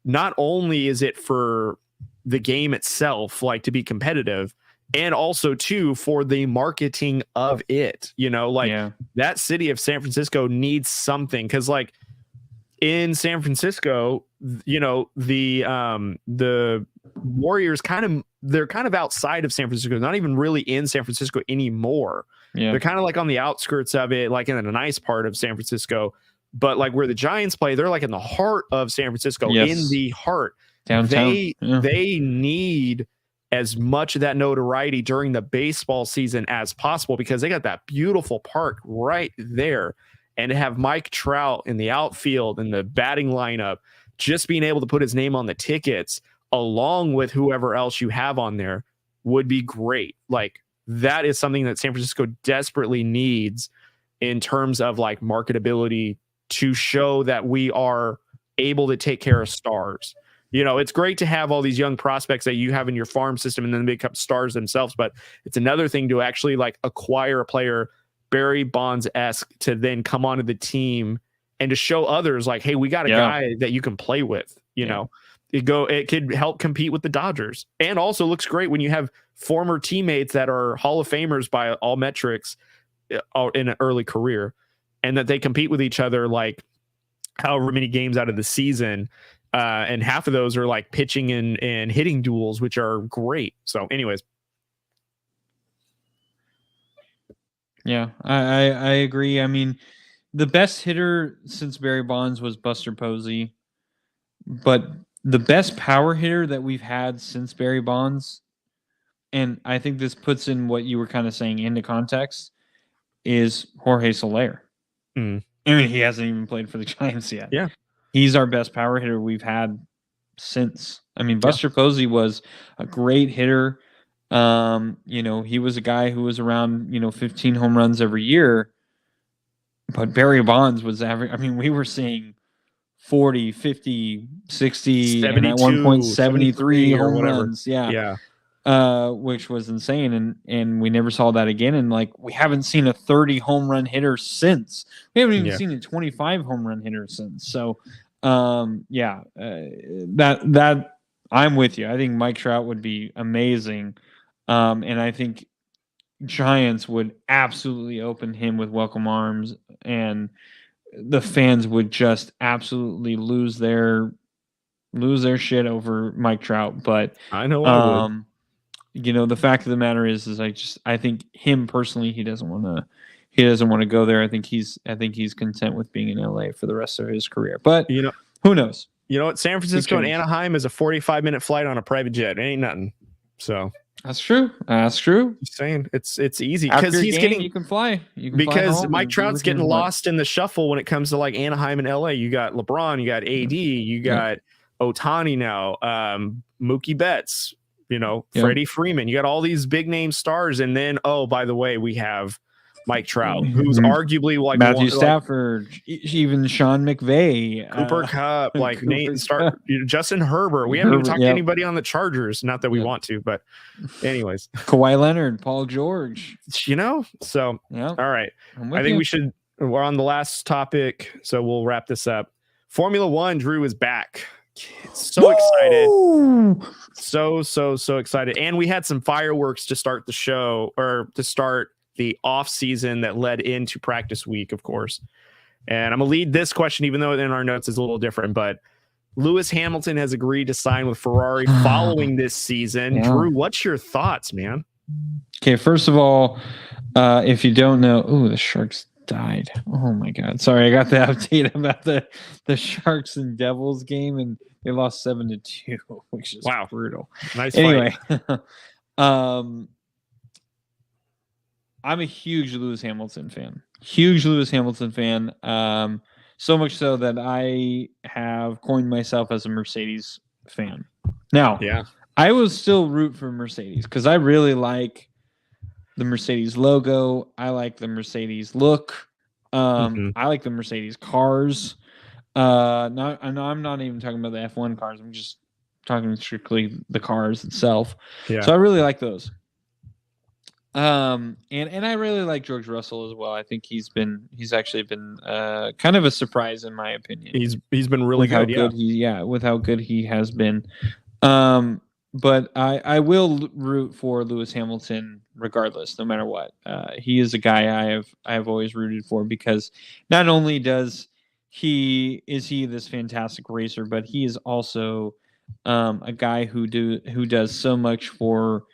not only is it for the game itself, like to be competitive, and also too for the marketing of it, that city of San Francisco needs something. Cause like in San Francisco, the Warriors they're kind of outside of San Francisco, not even really in San Francisco anymore. Yeah. They're kind of like on the outskirts of it, like in a nice part of San Francisco. But like where the Giants play, they're like in the heart of San Francisco, in the heart. Downtown. They need as much of that notoriety during the baseball season as possible, because they got that beautiful park right there. And to have Mike Trout in the outfield and the batting lineup, just being able to put his name on the tickets along with whoever else you have on there would be great. Like, that is something that San Francisco desperately needs in terms of like marketability, to show that we are able to take care of stars. It's great to have all these young prospects that you have in your farm system and then they become stars themselves, but it's another thing to actually like acquire a player Barry Bonds-esque to then come onto the team and to show others like, hey, we got a guy that you can play with, It could help compete with the Dodgers, and also looks great when you have former teammates that are Hall of Famers by all metrics in an early career, and that they compete with each other like however many games out of the season. And half of those are like pitching and hitting duels, which are great. So anyways. Yeah, I agree. I mean, the best hitter since Barry Bonds was Buster Posey, but the best power hitter that we've had since Barry Bonds, and I think this puts in what you were kind of saying into context, is Jorge Soler. Mm. I mean, he hasn't even played for the Giants yet. Yeah. He's our best power hitter we've had since. I mean, Buster Posey was a great hitter. He was a guy who was around, 15 home runs every year. But Barry Bonds was average. I mean, we were seeing 40, 50, 60, and at one point 73 home runs. Yeah. Which was insane. And we never saw that again. And like, we haven't seen a 30 home run hitter since. We haven't even seen a 25 home run hitter since. So, that I'm with you. I think Mike Trout would be amazing. And I think Giants would absolutely open him with welcome arms, and the fans would just absolutely lose their shit over Mike Trout. But I know I would. The fact of the matter is I think him personally, he doesn't want to go there. I think he's content with being in LA for the rest of his career. But who knows? You know what? San Francisco and Anaheim is a 45-minute flight on a private jet. It ain't nothing. So that's true. Just saying, it's easy because you can fly. Because Mike Trout's getting lost in the shuffle when it comes to like Anaheim and LA. You got LeBron, you got AD, you got Ohtani now, Mookie Betts, Freddie Freeman. You got all these big name stars, and then by the way, we have Mike Trout, who's arguably like Matthew Stafford, even Sean McVay, Cooper Kupp, like Nate Justin Herbert. We haven't even talked to anybody on the Chargers. Not that we want to, but anyways, Kawhi Leonard, Paul George. So all right. I think we're on the last topic, so we'll wrap this up. Formula One, Drew is back. So excited. So excited. And we had some fireworks to start the show, or to start the off season that led into practice week, of course. And I'm gonna lead this question, even though in our notes is a little different, but Lewis Hamilton has agreed to sign with Ferrari following this season. Drew, what's your thoughts, man? Okay, first of all, if you don't know, the Sharks died. Oh my God. Sorry, I got the update about the Sharks and Devils game, and they lost 7-2, which is brutal. Nice. Anyway, I'm a huge Lewis Hamilton fan. So much so that I have coined myself as a Mercedes fan. Now, I will still root for Mercedes because I really like the Mercedes logo. I like the Mercedes look. I like the Mercedes cars. I'm not even talking about the F1 cars. I'm just talking strictly the cars itself. Yeah. So I really like those. And I really like George Russell as well. I think he's actually been kind of a surprise in my opinion. He's been really good. With how good he has been. But I will root for Lewis Hamilton regardless, no matter what. He is a guy I have always rooted for, because not only is he this fantastic racer, but he is also a guy who does so much for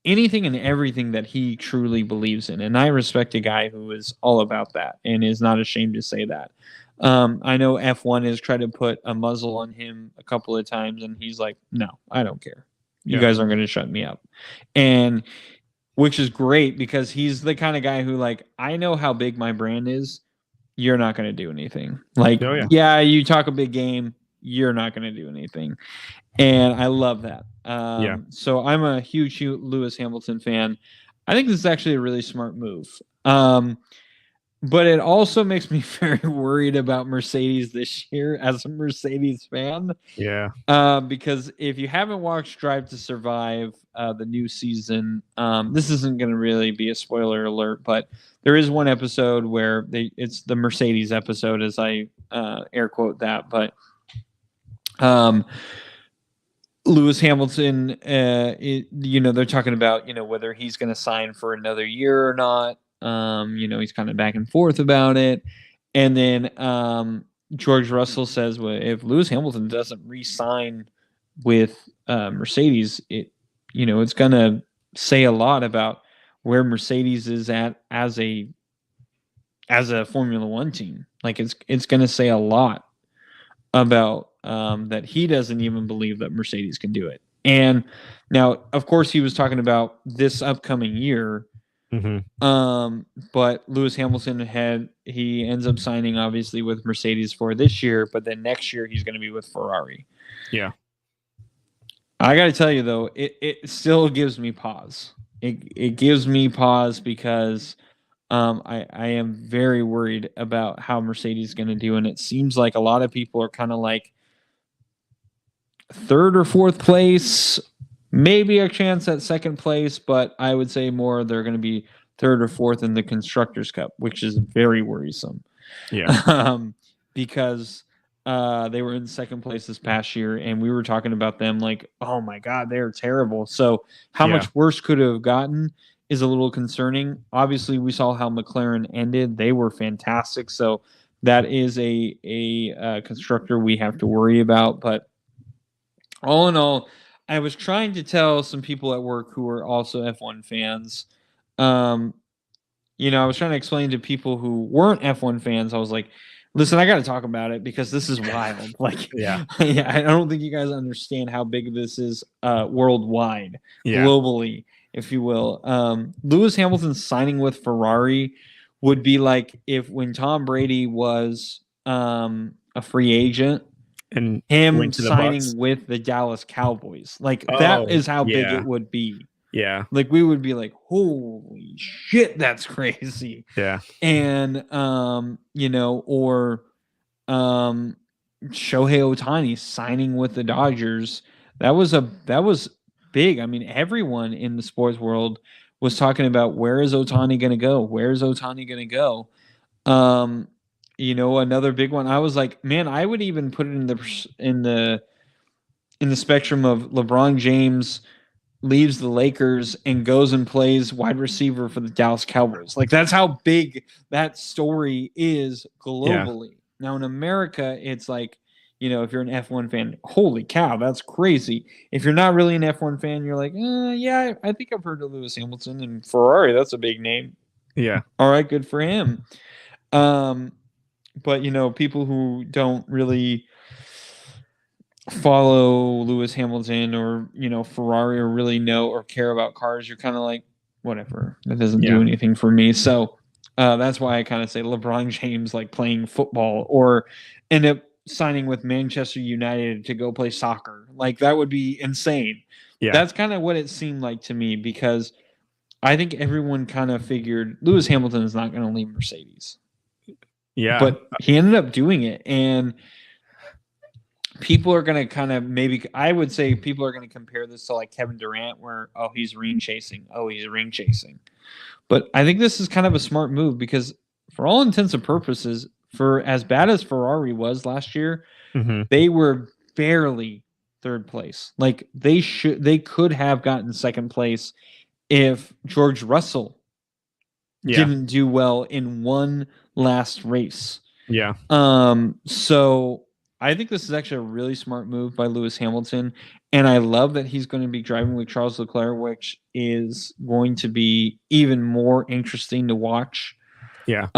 anything and everything that he truly believes in. And I respect a guy who is all about that and is not ashamed to say that. I know F1 has tried to put a muzzle on him a couple of times, and he's like, no, I don't care. You guys aren't going to shut me up. And which is great, because he's the kind of guy who, like, I know how big my brand is. You're not going to do anything. Like, you talk a big game. You're not going to do anything. And I love that. So I'm a huge Lewis Hamilton fan. I think this is actually a really smart move. But it also makes me very worried about Mercedes this year as a Mercedes fan. Yeah. Because if you haven't watched Drive to Survive, the new season, this isn't going to really be a spoiler alert, but there is one episode where it's the Mercedes episode, as I air quote that. But Lewis Hamilton, they're talking about, whether he's going to sign for another year or not. He's kind of back and forth about it. And then George Russell says, well, if Lewis Hamilton doesn't re-sign with Mercedes, it's going to say a lot about where Mercedes is at as a Formula One team. Like, it's going to say a lot about that he doesn't even believe that Mercedes can do it. And now, of course, he was talking about this upcoming year. But Lewis Hamilton he ends up signing obviously with Mercedes for this year, but then next year he's going to be with Ferrari. Yeah. I got to tell you though, it still gives me pause. It gives me pause because I am very worried about how Mercedes is going to do, and it seems like a lot of people are kind of like third or fourth place, maybe a chance at second place, but I would say more they're going to be third or fourth in the Constructors' Cup, which is very worrisome. Yeah. Because they were in second place this past year, and we were talking about them like, oh my God, they're terrible. So how much worse could it have gotten is a little concerning. Obviously, we saw how McLaren ended. They were fantastic. So that is a constructor we have to worry about. But all in all, I was trying to tell some people at work who are also F1 fans. I was trying to explain to people who weren't F1 fans. I was like, listen, I got to talk about it because this is wild. Like, Yeah, I don't think you guys understand how big this is worldwide, globally, if you will. Lewis Hamilton signing with Ferrari would be like if when Tom Brady was a free agent and him signing with the Dallas Cowboys. Like that is how big it would be. Yeah. Like we would be like, holy shit, that's crazy. Yeah. And or Shohei Ohtani signing with the Dodgers. That was big. I mean, everyone in the sports world was talking about where is Ohtani going to go? Where's Ohtani going to go? Another big one. I was like, man, I would even put it in the spectrum of LeBron James leaves the Lakers and goes and plays wide receiver for the Dallas Cowboys. Like that's how big that story is globally. Yeah. Now in America, it's like, if you're an F1 fan, holy cow, that's crazy. If you're not really an F1 fan, you're like, yeah, I think I've heard of Lewis Hamilton and Ferrari. That's a big name. Yeah. All right, good for him. But people who don't really follow Lewis Hamilton or Ferrari or really know or care about cars, you're kind of like, whatever, that doesn't do anything for me. So that's why I kind of say LeBron James like playing football or end up signing with Manchester United to go play soccer. Like that would be insane. Yeah. That's kind of what it seemed like to me because I think everyone kind of figured Lewis Hamilton is not going to leave Mercedes. Yeah. But he ended up doing it. And people are going to kind of I would say people are going to compare this to like Kevin Durant where, he's ring chasing. But I think this is kind of a smart move because for all intents and purposes, for as bad as Ferrari was last year, they were barely third place. Like they could have gotten second place if George Russell didn't do well in one last race. Yeah. So I think this is actually a really smart move by Lewis Hamilton. And I love that he's going to be driving with Charles Leclerc, which is going to be even more interesting to watch. Yeah.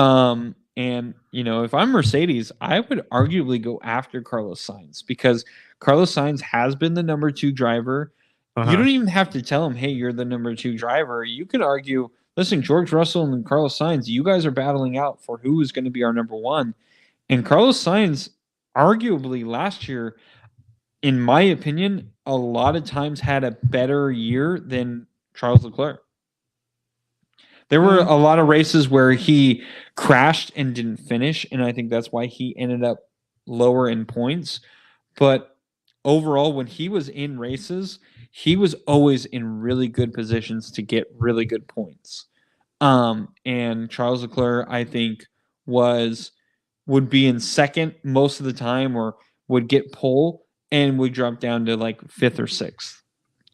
And, if I'm Mercedes, I would arguably go after Carlos Sainz because Carlos Sainz has been the number 2 driver. You don't even have to tell him, hey, you're the number 2 driver. You can argue, listen, George Russell and Carlos Sainz, you guys are battling out for who is going to be our number 1. And Carlos Sainz, arguably last year, in my opinion, a lot of times had a better year than Charles Leclerc. There were a lot of races where he crashed and didn't finish, and I think that's why he ended up lower in points. But overall, when he was in races, he was always in really good positions to get really good points. And Charles Leclerc, I think, would be in second most of the time or would get pole and would drop down to like 5th or 6th.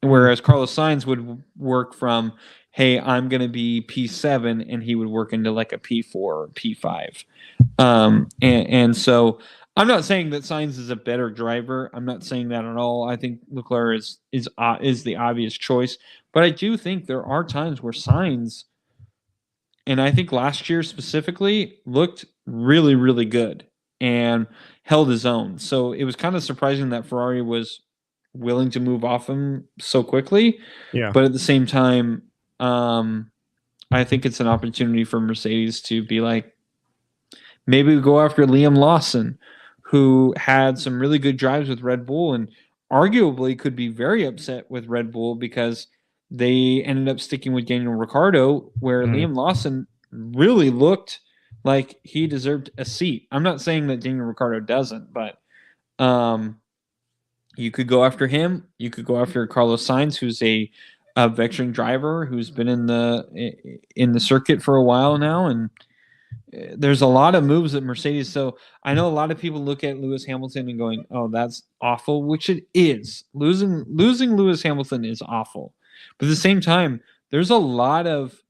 Whereas Carlos Sainz would work from, hey, I'm going to be P7, and he would work into like a P4 or P5. And so I'm not saying that Sainz is a better driver. I'm not saying that at all. I think Leclerc is the obvious choice. But I do think there are times where Sainz, and I think last year specifically, looked really, really good and held his own. So it was kind of surprising that Ferrari was willing to move off him so quickly. Yeah. But at the same time, I think it's an opportunity for Mercedes to be like, maybe we go after Liam Lawson, who had some really good drives with Red Bull and arguably could be very upset with Red Bull because they ended up sticking with Daniel Ricciardo, where Liam Lawson really looked like he deserved a seat. I'm not saying that Daniel Ricciardo doesn't, but you could go after him. You could go after Carlos Sainz, who's a veteran driver who's been in the circuit for a while now, and there's a lot of moves at Mercedes. So I know a lot of people look at Lewis Hamilton and going, "Oh, that's awful," which it is. Losing Lewis Hamilton is awful, but at the same time, there's a lot of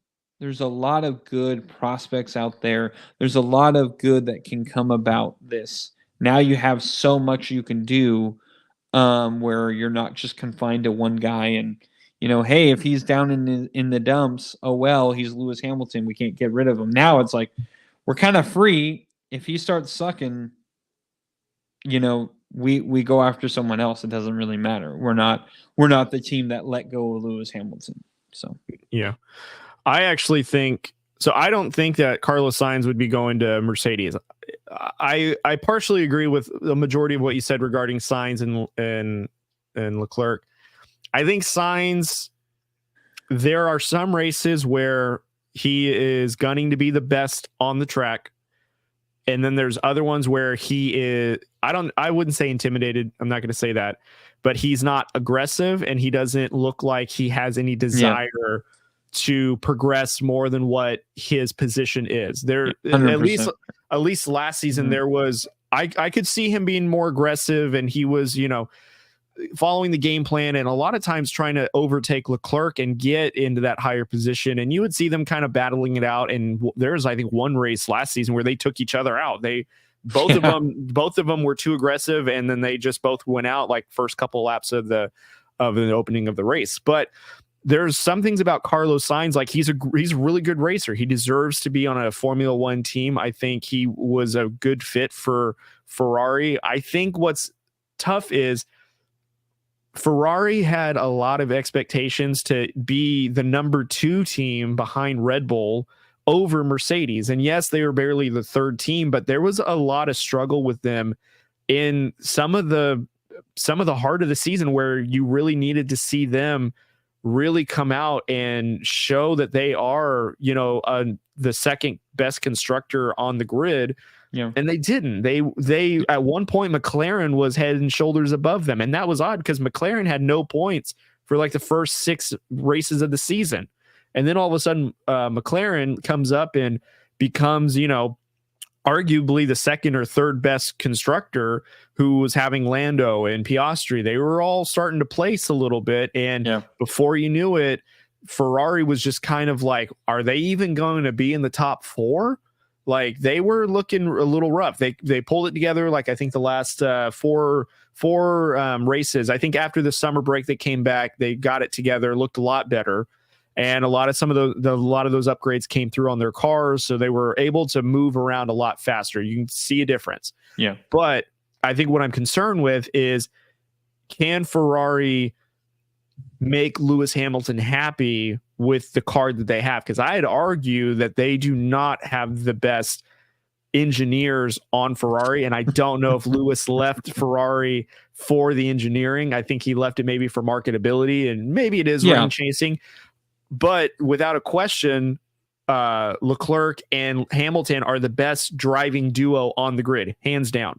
good prospects out there. There's a lot of good that can come about this. Now you have so much you can do, where you're not just confined to one guy and. Hey, if he's down in the dumps, oh well, he's Lewis Hamilton. We can't get rid of him. Now it's like we're kind of free. If he starts sucking, we go after someone else. It doesn't really matter. We're not the team that let go of Lewis Hamilton. So yeah, I actually think so. I don't think that Carlos Sainz would be going to Mercedes. I partially agree with the majority of what you said regarding Sainz and Leclerc. I think Sainz, there are some races where he is gunning to be the best on the track. And then there's other ones where he is, I wouldn't say intimidated. I'm not going to say that, but he's not aggressive and he doesn't look like he has any desire to progress more than what his position is. There, 100%. At least last season, there was, I could see him being more aggressive and he was, following the game plan and a lot of times trying to overtake Leclerc and get into that higher position. And you would see them kind of battling it out. And there's, I think, one race last season where they took each other out. Both of them were too aggressive. And then they just both went out like first couple laps of the opening of the race. But there's some things about Carlos Sainz, like he's a really good racer. He deserves to be on a Formula One team. I think he was a good fit for Ferrari. I think what's tough is Ferrari had a lot of expectations to be the number 2 team behind Red Bull over Mercedes. And yes, they were barely the 3rd team, but there was a lot of struggle with them in some of the heart of the season where you really needed to see them really come out and show that they are, the second best constructor on the grid. Yeah. And they didn't. They at one point McLaren was head and shoulders above them, and that was odd because McLaren had no points for like the first 6 races of the season, and then all of a sudden McLaren comes up and becomes arguably the second or third best constructor, who was having Lando and Piastri. They were all starting to place a little bit, and before you knew it, Ferrari was just kind of like, are they even going to be in the top 4? Like they were looking a little rough. They pulled it together. Like I think the last four races. I think after the summer break they came back. They got it together. Looked a lot better, and a lot of those upgrades came through on their cars, so they were able to move around a lot faster. You can see a difference. Yeah. But I think what I'm concerned with is, can Ferrari make Lewis Hamilton happy with the card that they have? Because I'd argue that they do not have the best engineers on Ferrari, and I don't know if Lewis left Ferrari for the engineering. I think he left it maybe for marketability, and maybe it is ring chasing. But without a question, Leclerc and Hamilton are the best driving duo on the grid, hands down.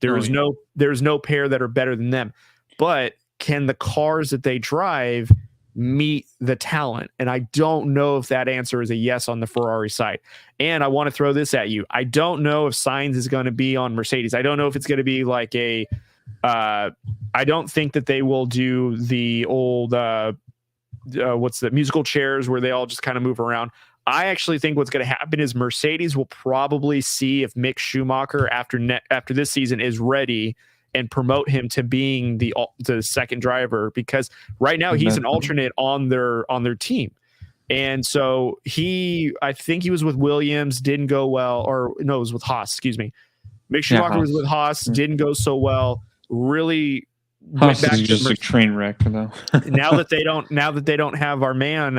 There's no pair that are better than them. But can the cars that they drive meet the talent? And I don't know if that answer is a yes on the Ferrari side. And I want to throw this at you. I don't know if Sainz is going to be on Mercedes. I don't know if it's going to be like I don't think that they will do the old what's the musical chairs where they all just kind of move around. I actually think what's going to happen is Mercedes will probably see if Mick Schumacher after this season is ready and promote him to being the second driver, because right now he's an alternate on their team. And so I think he was with Williams, didn't go well, or no, it was with Haas, excuse me. Mick Schumacher was with Haas, didn't go so well, really went Haas back is to just a train wreck, though. now that they don't have our man,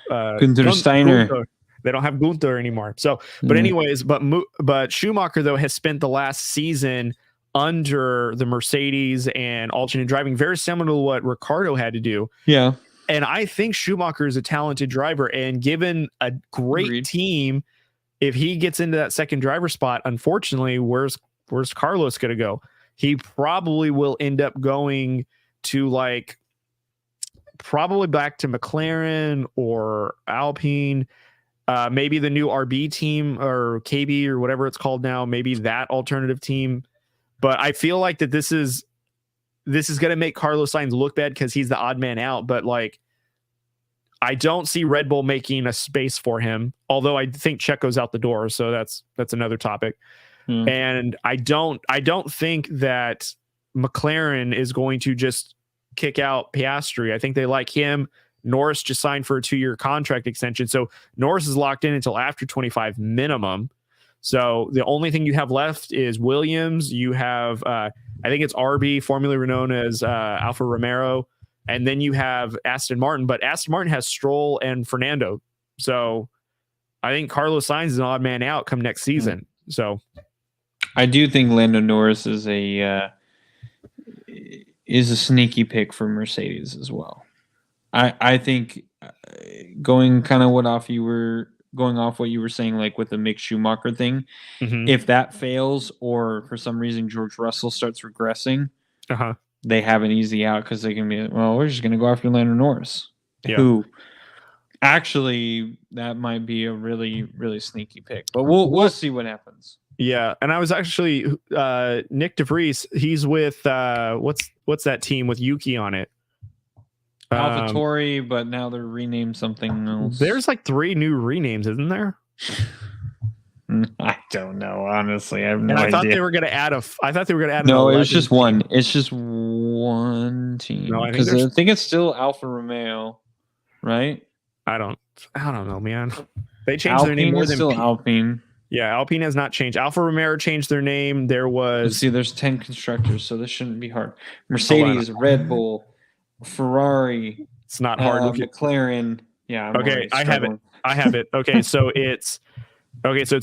Günther Steiner. Gunther. They don't have Gunther anymore. So, but Yeah. anyways, but Schumacher though has spent the last season under the Mercedes and alternate driving, very similar to what Ricciardo had to do. Yeah. And I think Schumacher is a talented driver, and given a great Agreed. team, if he gets into that second driver spot, unfortunately, where's Carlos going to go? He probably will end up going to probably back to McLaren or Alpine, maybe the new RB team or KB or whatever it's called now, maybe that alternative team. But I feel like that this is going to make Carlos Sainz look bad because he's the odd man out. But I don't see Red Bull making a space for him, although I think Checo's out the door. So that's another topic. And I don't think that McLaren is going to just kick out Piastri. I think they like him. Norris just signed for a 2-year contract extension. So Norris is locked in until after 25 minimum. So the only thing you have left is Williams. You have, I think it's RB, formerly known as Alfa Romeo. And then you have Aston Martin. But Aston Martin has Stroll and Fernando. So I think Carlos Sainz is an odd man out come next season. So I do think Lando Norris is a sneaky pick for Mercedes as well. I think going off what you were saying, like with the Mick Schumacher thing, if that fails or for some reason George Russell starts regressing, they have an easy out because they can be, well, we're just going to go after Lando Norris, who actually that might be a really, really sneaky pick. But we'll see what happens. Yeah, and I was actually Nick DeVries. He's with what's that team with Yuki on it? AlphaTauri, but now they're renamed something else. There's 3 new renames, isn't there? I don't know, honestly. I have no idea. I thought they were going to add No, it was just one. It's just one team. No, I think it's still Alfa Romeo, right? I don't know, man. They changed Alpine their name more is than still Alpine. Yeah, Alpine has not changed. Alfa Romeo changed their name. There was... Let's see, there's 10 constructors, so this shouldn't be hard. Mercedes, Red Bull, Ferrari. It's not hard. McLaren. Yeah. Okay, I have it. Okay, so it's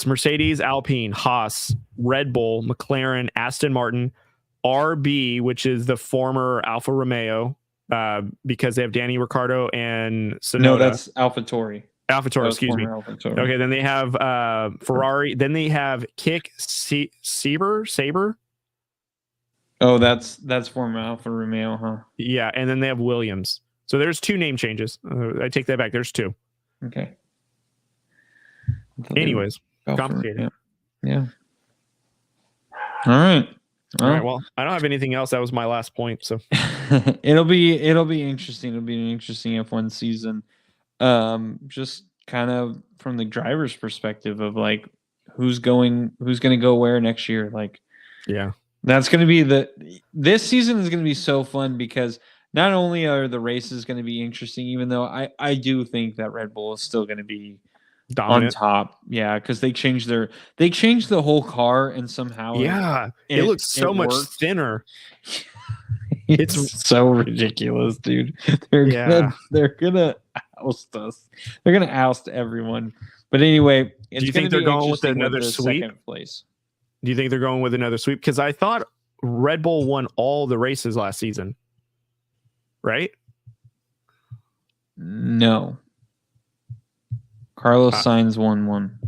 Mercedes, Alpine, Haas, Red Bull, McLaren, Aston Martin, RB, which is the former Alfa Romeo, because they have Danny Ricciardo and Tsunoda. No, that's AlphaTauri. AlphaTauri, excuse me. AlphaTauri. Okay, then they have Ferrari. Then they have Saber. Oh, that's former Alfa Romeo, huh? Yeah, and then they have Williams. So there's 2 name changes. I take that back. There's 2. Okay. Anyways, complicated. Yeah. All right. All right. Well, I don't have anything else. That was my last point. So it'll be interesting. It'll be an interesting F1 season. Just kind of from the driver's perspective of who's going to go where next year. That's going to be this season is going to be so fun because not only are the races going to be interesting, even though I do think that Red Bull is still going to be dominant on top. Yeah, because they changed the whole car and somehow it looks so much thinner. It's so ridiculous, dude. They're gonna oust us. They're gonna oust everyone. But anyway, do you think they're going with another sweep? Second place. Do you think they're going with another sweep? Because I thought Red Bull won all the races last season, right? No. Carlos Sainz won one.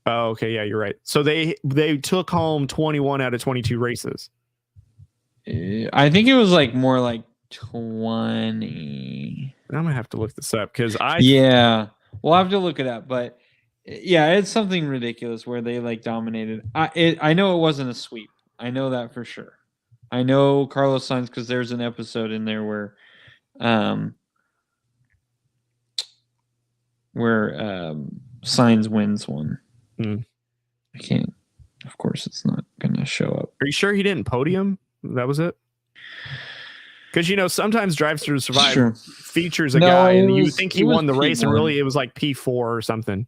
Oh, okay, yeah, you're right. So they took home 21 out of 22 races. I think it was more like 20. I'm gonna have to look this up because we'll have to look it up. But yeah, it's something ridiculous where they dominated. I know it wasn't a sweep. I know that for sure. I know Carlos Sainz because there's an episode in there where Sainz wins one. I can't. Of course, it's not gonna show up. Are you sure he didn't podium? That was it. Because sometimes Drive to Survive features a guy, and you think he won the race, and really it was P4 or something.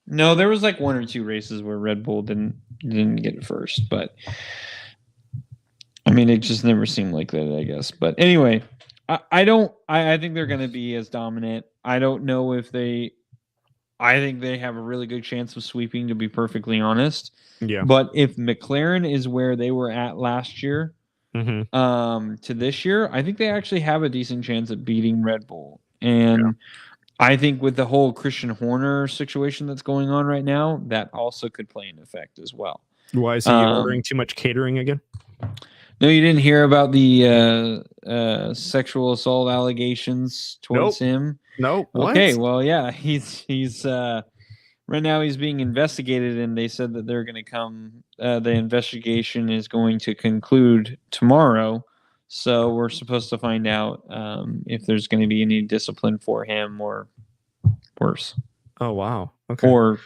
No, there was like one or two races where Red Bull didn't get it first, but I mean, it just never seemed like that, I guess. But anyway, I think they're going to be as dominant. I don't know if they. I think they have a really good chance of sweeping, to be perfectly honest. Yeah. But if McLaren is where they were at last year, to this year, I think they actually have a decent chance of beating Red Bull. And I think with the whole Christian Horner situation that's going on right now, that also could play an effect as well. Why is he ordering too much catering again? No, you didn't hear about the sexual assault allegations towards him? No. What? Okay, well, yeah, he's right now he's being investigated, and they said that they're going to come. The investigation is going to conclude tomorrow, so we're supposed to find out if there's going to be any discipline for him or worse. Oh wow. Okay. Or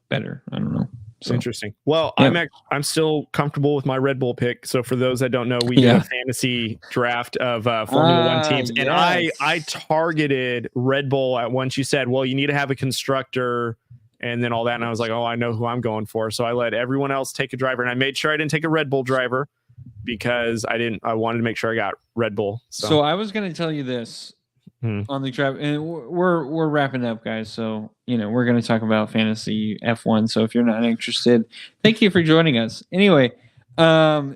better. I don't know. So. Interesting. Well, yeah. I'm still comfortable with my Red Bull pick. So for those that don't know, we did a fantasy draft of Formula One teams, and I targeted Red Bull at once. You said, well, you need to have a constructor and then all that, and I was like, oh, I know who I'm going for. So I let everyone else take a driver, and I made sure I didn't take a Red Bull driver because I wanted to make sure I got Red Bull. So I was going to tell you this. On the draft, and we're wrapping up, guys. So we're going to talk about fantasy F1. So if you're not interested, thank you for joining us. Anyway,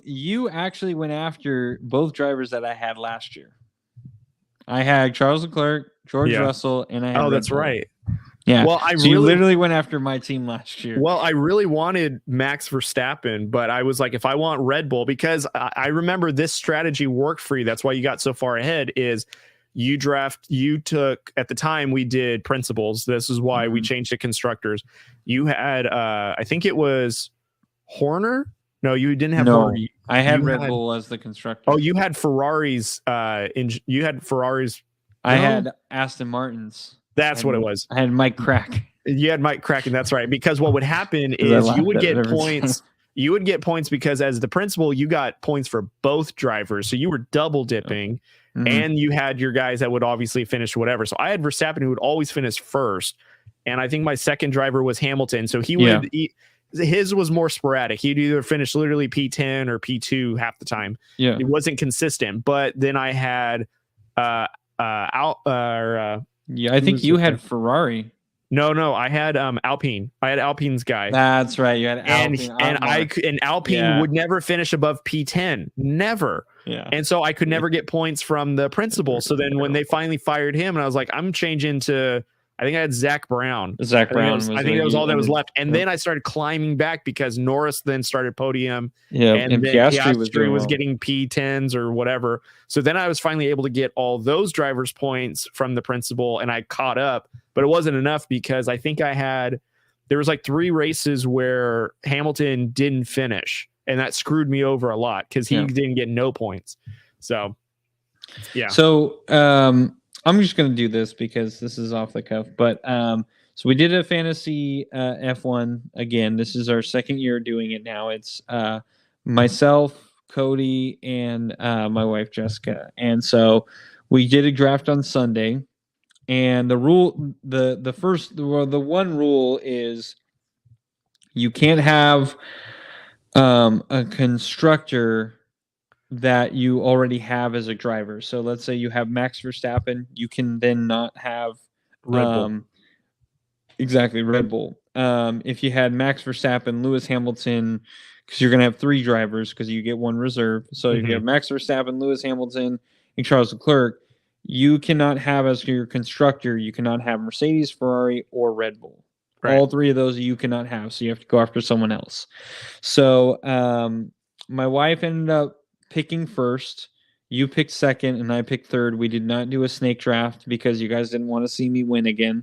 you actually went after both drivers that I had last year. I had Charles Leclerc, George Russell, and I had Red that's Bull. right. Yeah. Well, you literally went after my team last year. Well, I really wanted Max Verstappen, but I was like, if I want Red Bull, because I remember this strategy worked for you. That's why you got so far ahead. You took, at the time we did principals. This is why we changed to constructors. You had, I think it was Horner. No, you didn't have Horner. I had Red Bull as the constructor. Oh, you had Ferraris. You had Ferraris. I had Aston Martins. That's what it was. I had Mike Crack. You had Mike Crack, and that's right. Because what would happen is you would get points. You would get points because as the principal, you got points for both drivers. So you were double dipping. And you had your guys that would obviously finish whatever. So I had Verstappen, who would always finish first. And I think my second driver was Hamilton. So his was more sporadic. He'd either finish literally P10 or P2 half the time. Yeah. It wasn't consistent. But then I had I think you had Ferrari. No, I had Alpine. I had Alpine's guy. That's right. You had Alpine. And Alpine would never finish above P10. Never. Yeah. And so I could never get points from the principal. So then when they finally fired him, and I was like, I'm changing to, I think I had Zach Brown. I think that was all that was left. And then I started climbing back because Norris then started podium. Yeah. And Piastri was getting P10s or whatever. So then I was finally able to get all those drivers' points from the principal, and I caught up. But it wasn't enough because I think there was like 3 races where Hamilton didn't finish. And that screwed me over a lot because he didn't get no points. So, yeah. So I'm just going to do this because this is off the cuff. But so we did a fantasy F1 again. This is our second year doing it now. It's myself, Cody, and my wife, Jessica. And so we did a draft on Sunday. And the rule, the one rule is you can't have a constructor that you already have as a driver. So let's say you have Max Verstappen, you can then not have Red Bull. Exactly, Red Bull. If you had Max Verstappen, Lewis Hamilton, because you're going to have 3 drivers because you get 1 reserve. So if you have Max Verstappen, Lewis Hamilton, and Charles Leclerc, you cannot have as your constructor, you cannot have Mercedes, Ferrari, or Red Bull. Right. All 3 of those you cannot have, so you have to go after someone else. So my wife ended up picking first. You picked second, and I picked third. We did not do a snake draft because you guys didn't want to see me win again.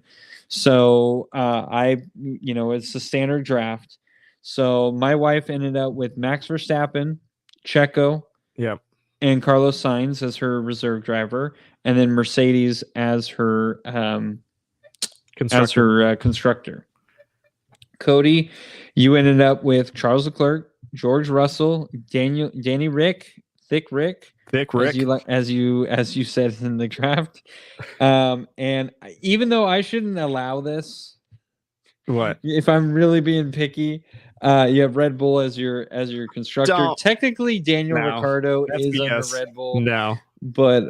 So it's a standard draft. So my wife ended up with Max Verstappen, Checo, and Carlos Sainz as her reserve driver, and then Mercedes as her constructor. Cody, you ended up with Charles Leclerc, George Russell, Danny Rick, Thick Rick, as you said in the draft. And even though I shouldn't allow this, What? If I'm really being picky, you have Red Bull as your constructor. Don't. Technically, Daniel No, Ricciardo that's is under BS. Red Bull, No. but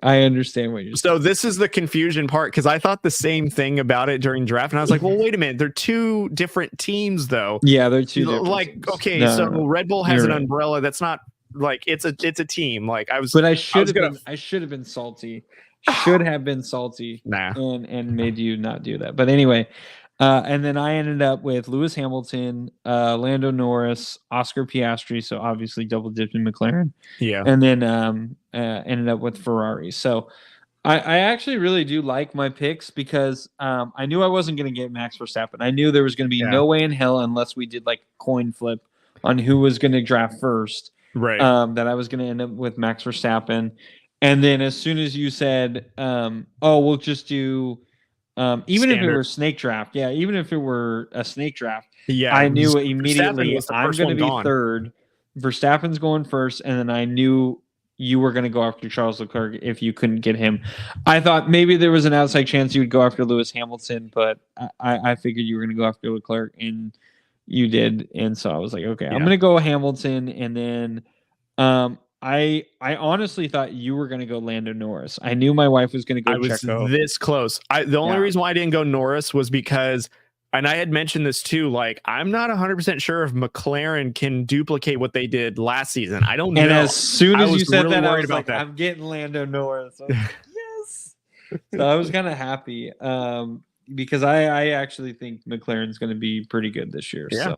I understand what you're saying. So this is the confusion part, because I thought the same thing about it during draft, and I was like, well, wait a minute, they're two different teams, though. Yeah, they're two different like teams. Okay, No, so no. Red Bull has You're an right. umbrella that's not like it's a team. Like I should have been salty. Should have been salty. Nah. And made you not do that. But anyway, and then I ended up with Lewis Hamilton, Lando Norris, Oscar Piastri, so obviously double dipped in McLaren. Yeah. And then ended up with Ferrari. So I actually really do like my picks, because I knew I wasn't going to get Max Verstappen. I knew there was going to be no way in hell, unless we did like a coin flip on who was going to draft first, Right. that I was going to end up with Max Verstappen. And then as soon as you said, we'll just do, even if it were snake draft, even if it were a snake draft, I knew immediately I'm going to be third. Verstappen's going first, and then I knew you were going to go after Charles Leclerc if you couldn't get him. I thought maybe there was an outside chance you would go after Lewis Hamilton, but I figured you were going to go after Leclerc, and you did. And so I was like, okay, I'm going to go Hamilton, and then I honestly thought you were going to go Lando Norris. I knew my wife was going to go Checo. I was this close. The only reason why I didn't go Norris was because, and I had mentioned this too, like I'm not 100% sure if McLaren can duplicate what they did last season. I don't know. And as soon as you said that, I was like, that. I'm getting Lando Norris. I was like, yes. So I was kind of happy, because I actually think McLaren's going to be pretty good this year. Yeah. So.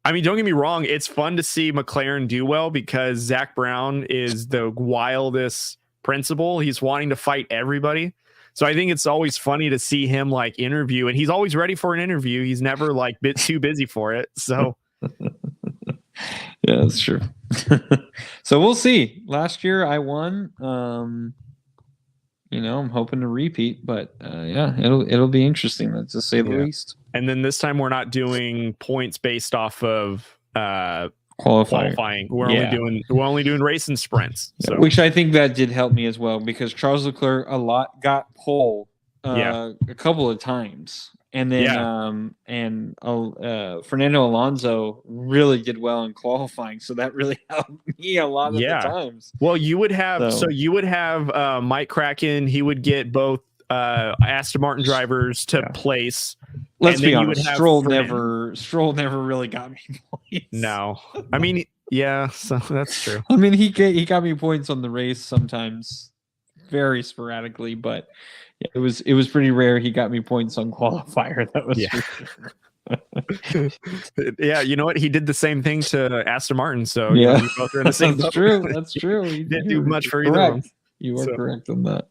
I mean, don't get me wrong. It's fun to see McLaren do well, because Zach Brown is the wildest principal. He's wanting to fight everybody. So I think it's always funny to see him like interview, and he's always ready for an interview. He's never like too busy for it. So yeah, that's true. So we'll see. Last year I won. I'm hoping to repeat, but it'll be interesting, to say the least. And then this time we're not doing points based off of qualifying. We're only doing race and sprints. So. Which I think that did help me as well, because Charles Leclerc got pole a couple of times, and then Fernando Alonso really did well in qualifying, so that really helped me a lot of the times. Well, you would have Mike Kraken. He would get both Aston Martin drivers to place. Let's be honest, Stroll never really got me points. No, I mean, so that's true. I mean, he got me points on the race sometimes, very sporadically, but it was pretty rare he got me points on qualifier. That was you know what? He did the same thing to Aston Martin, so you both are in the same. That's true. That's true. He didn't do much for either of them. You are correct on that.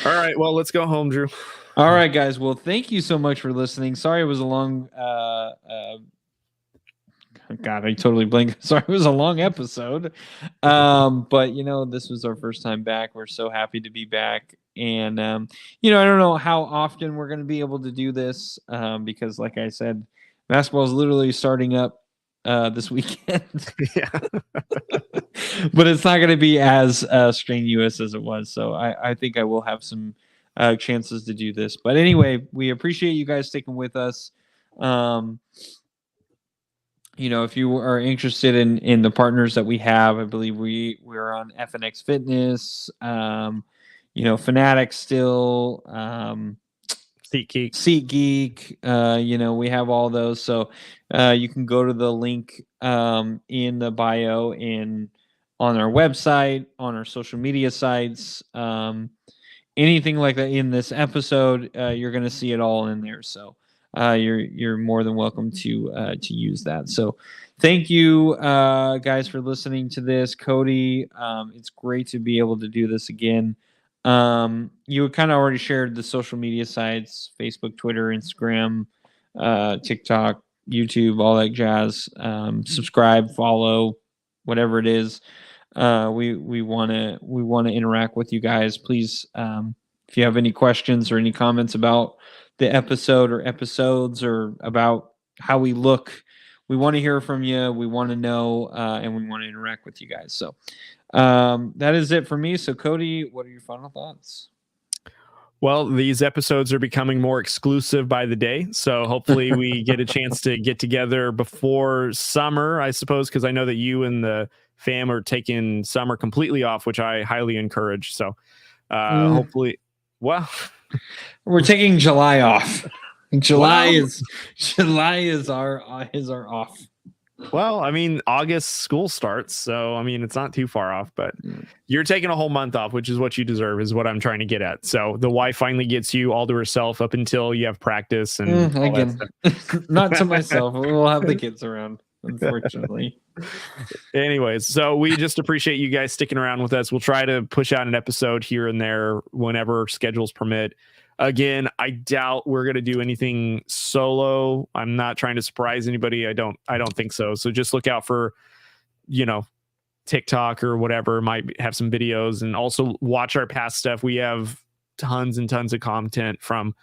All right, well, let's go home, Drew. All right, guys. Well, thank you so much for listening. Sorry it was a long God, I totally blanked. Sorry, it was a long episode. But this was our first time back. We're so happy to be back. And I don't know how often we're going to be able to do this, because like I said, basketball is literally starting up this weekend. But it's not going to be as strenuous as it was. So I think I will have some chances to do this. But anyway, we appreciate you guys sticking with us. If you are interested in the partners that we have, I believe we're on FNX Fitness, Fanatics still, SeatGeek, we have all those. So you can go to the link in the bio on our website, on our social media sites, anything like that in this episode, you're going to see it all in there. So you're more than welcome to use that. So thank you guys for listening to this. Cody, it's great to be able to do this again. You kind of already shared the social media sites: Facebook, Twitter, Instagram, TikTok, YouTube, all that jazz. Subscribe, follow, whatever it is. We want to interact with you guys. Please, if you have any questions or any comments about the episode or episodes, or about how we look, we want to hear from you. We want to know, and we want to interact with you guys. So that is it for me. So Cody, what are your final thoughts? Well, these episodes are becoming more exclusive by the day. So hopefully we get a chance to get together before summer, I suppose, because I know that you and the fam are taking summer completely off, which I highly encourage. So hopefully, well, we're taking July off. July Well- is our off. well, I mean, August school starts. So, I mean, it's not too far off, but you're taking a whole month off, which is what you deserve, is what I'm trying to get at. So the wife finally gets you all to herself up until you have practice and all again, that stuff. not to myself. We'll have the kids around, unfortunately. Anyways, so we just appreciate you guys sticking around with us. We'll try to push out an episode here and there whenever schedules permit. Again, I doubt we're going to do anything solo. I'm not trying to surprise anybody. I don't think so. So just look out for, TikTok or whatever, might have some videos, and also watch our past stuff. We have tons and tons of content from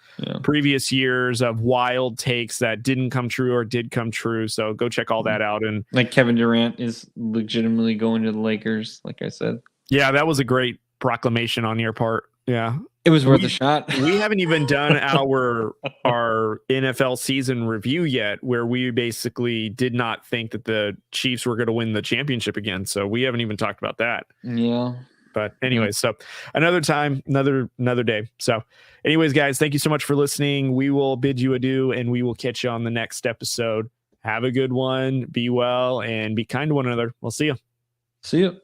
previous years of wild takes that didn't come true or did come true. So go check all that out. And like Kevin Durant is legitimately going to the Lakers, like I said. Yeah, that was a great proclamation on your part. Yeah. It was worth a shot. We haven't even done our NFL season review yet, where we basically did not think that the Chiefs were going to win the championship again. So we haven't even talked about that. Yeah. But anyways, so another time, another day. So anyways, guys, thank you so much for listening. We will bid you adieu, and we will catch you on the next episode. Have a good one. Be well and be kind to one another. We'll see you. See you.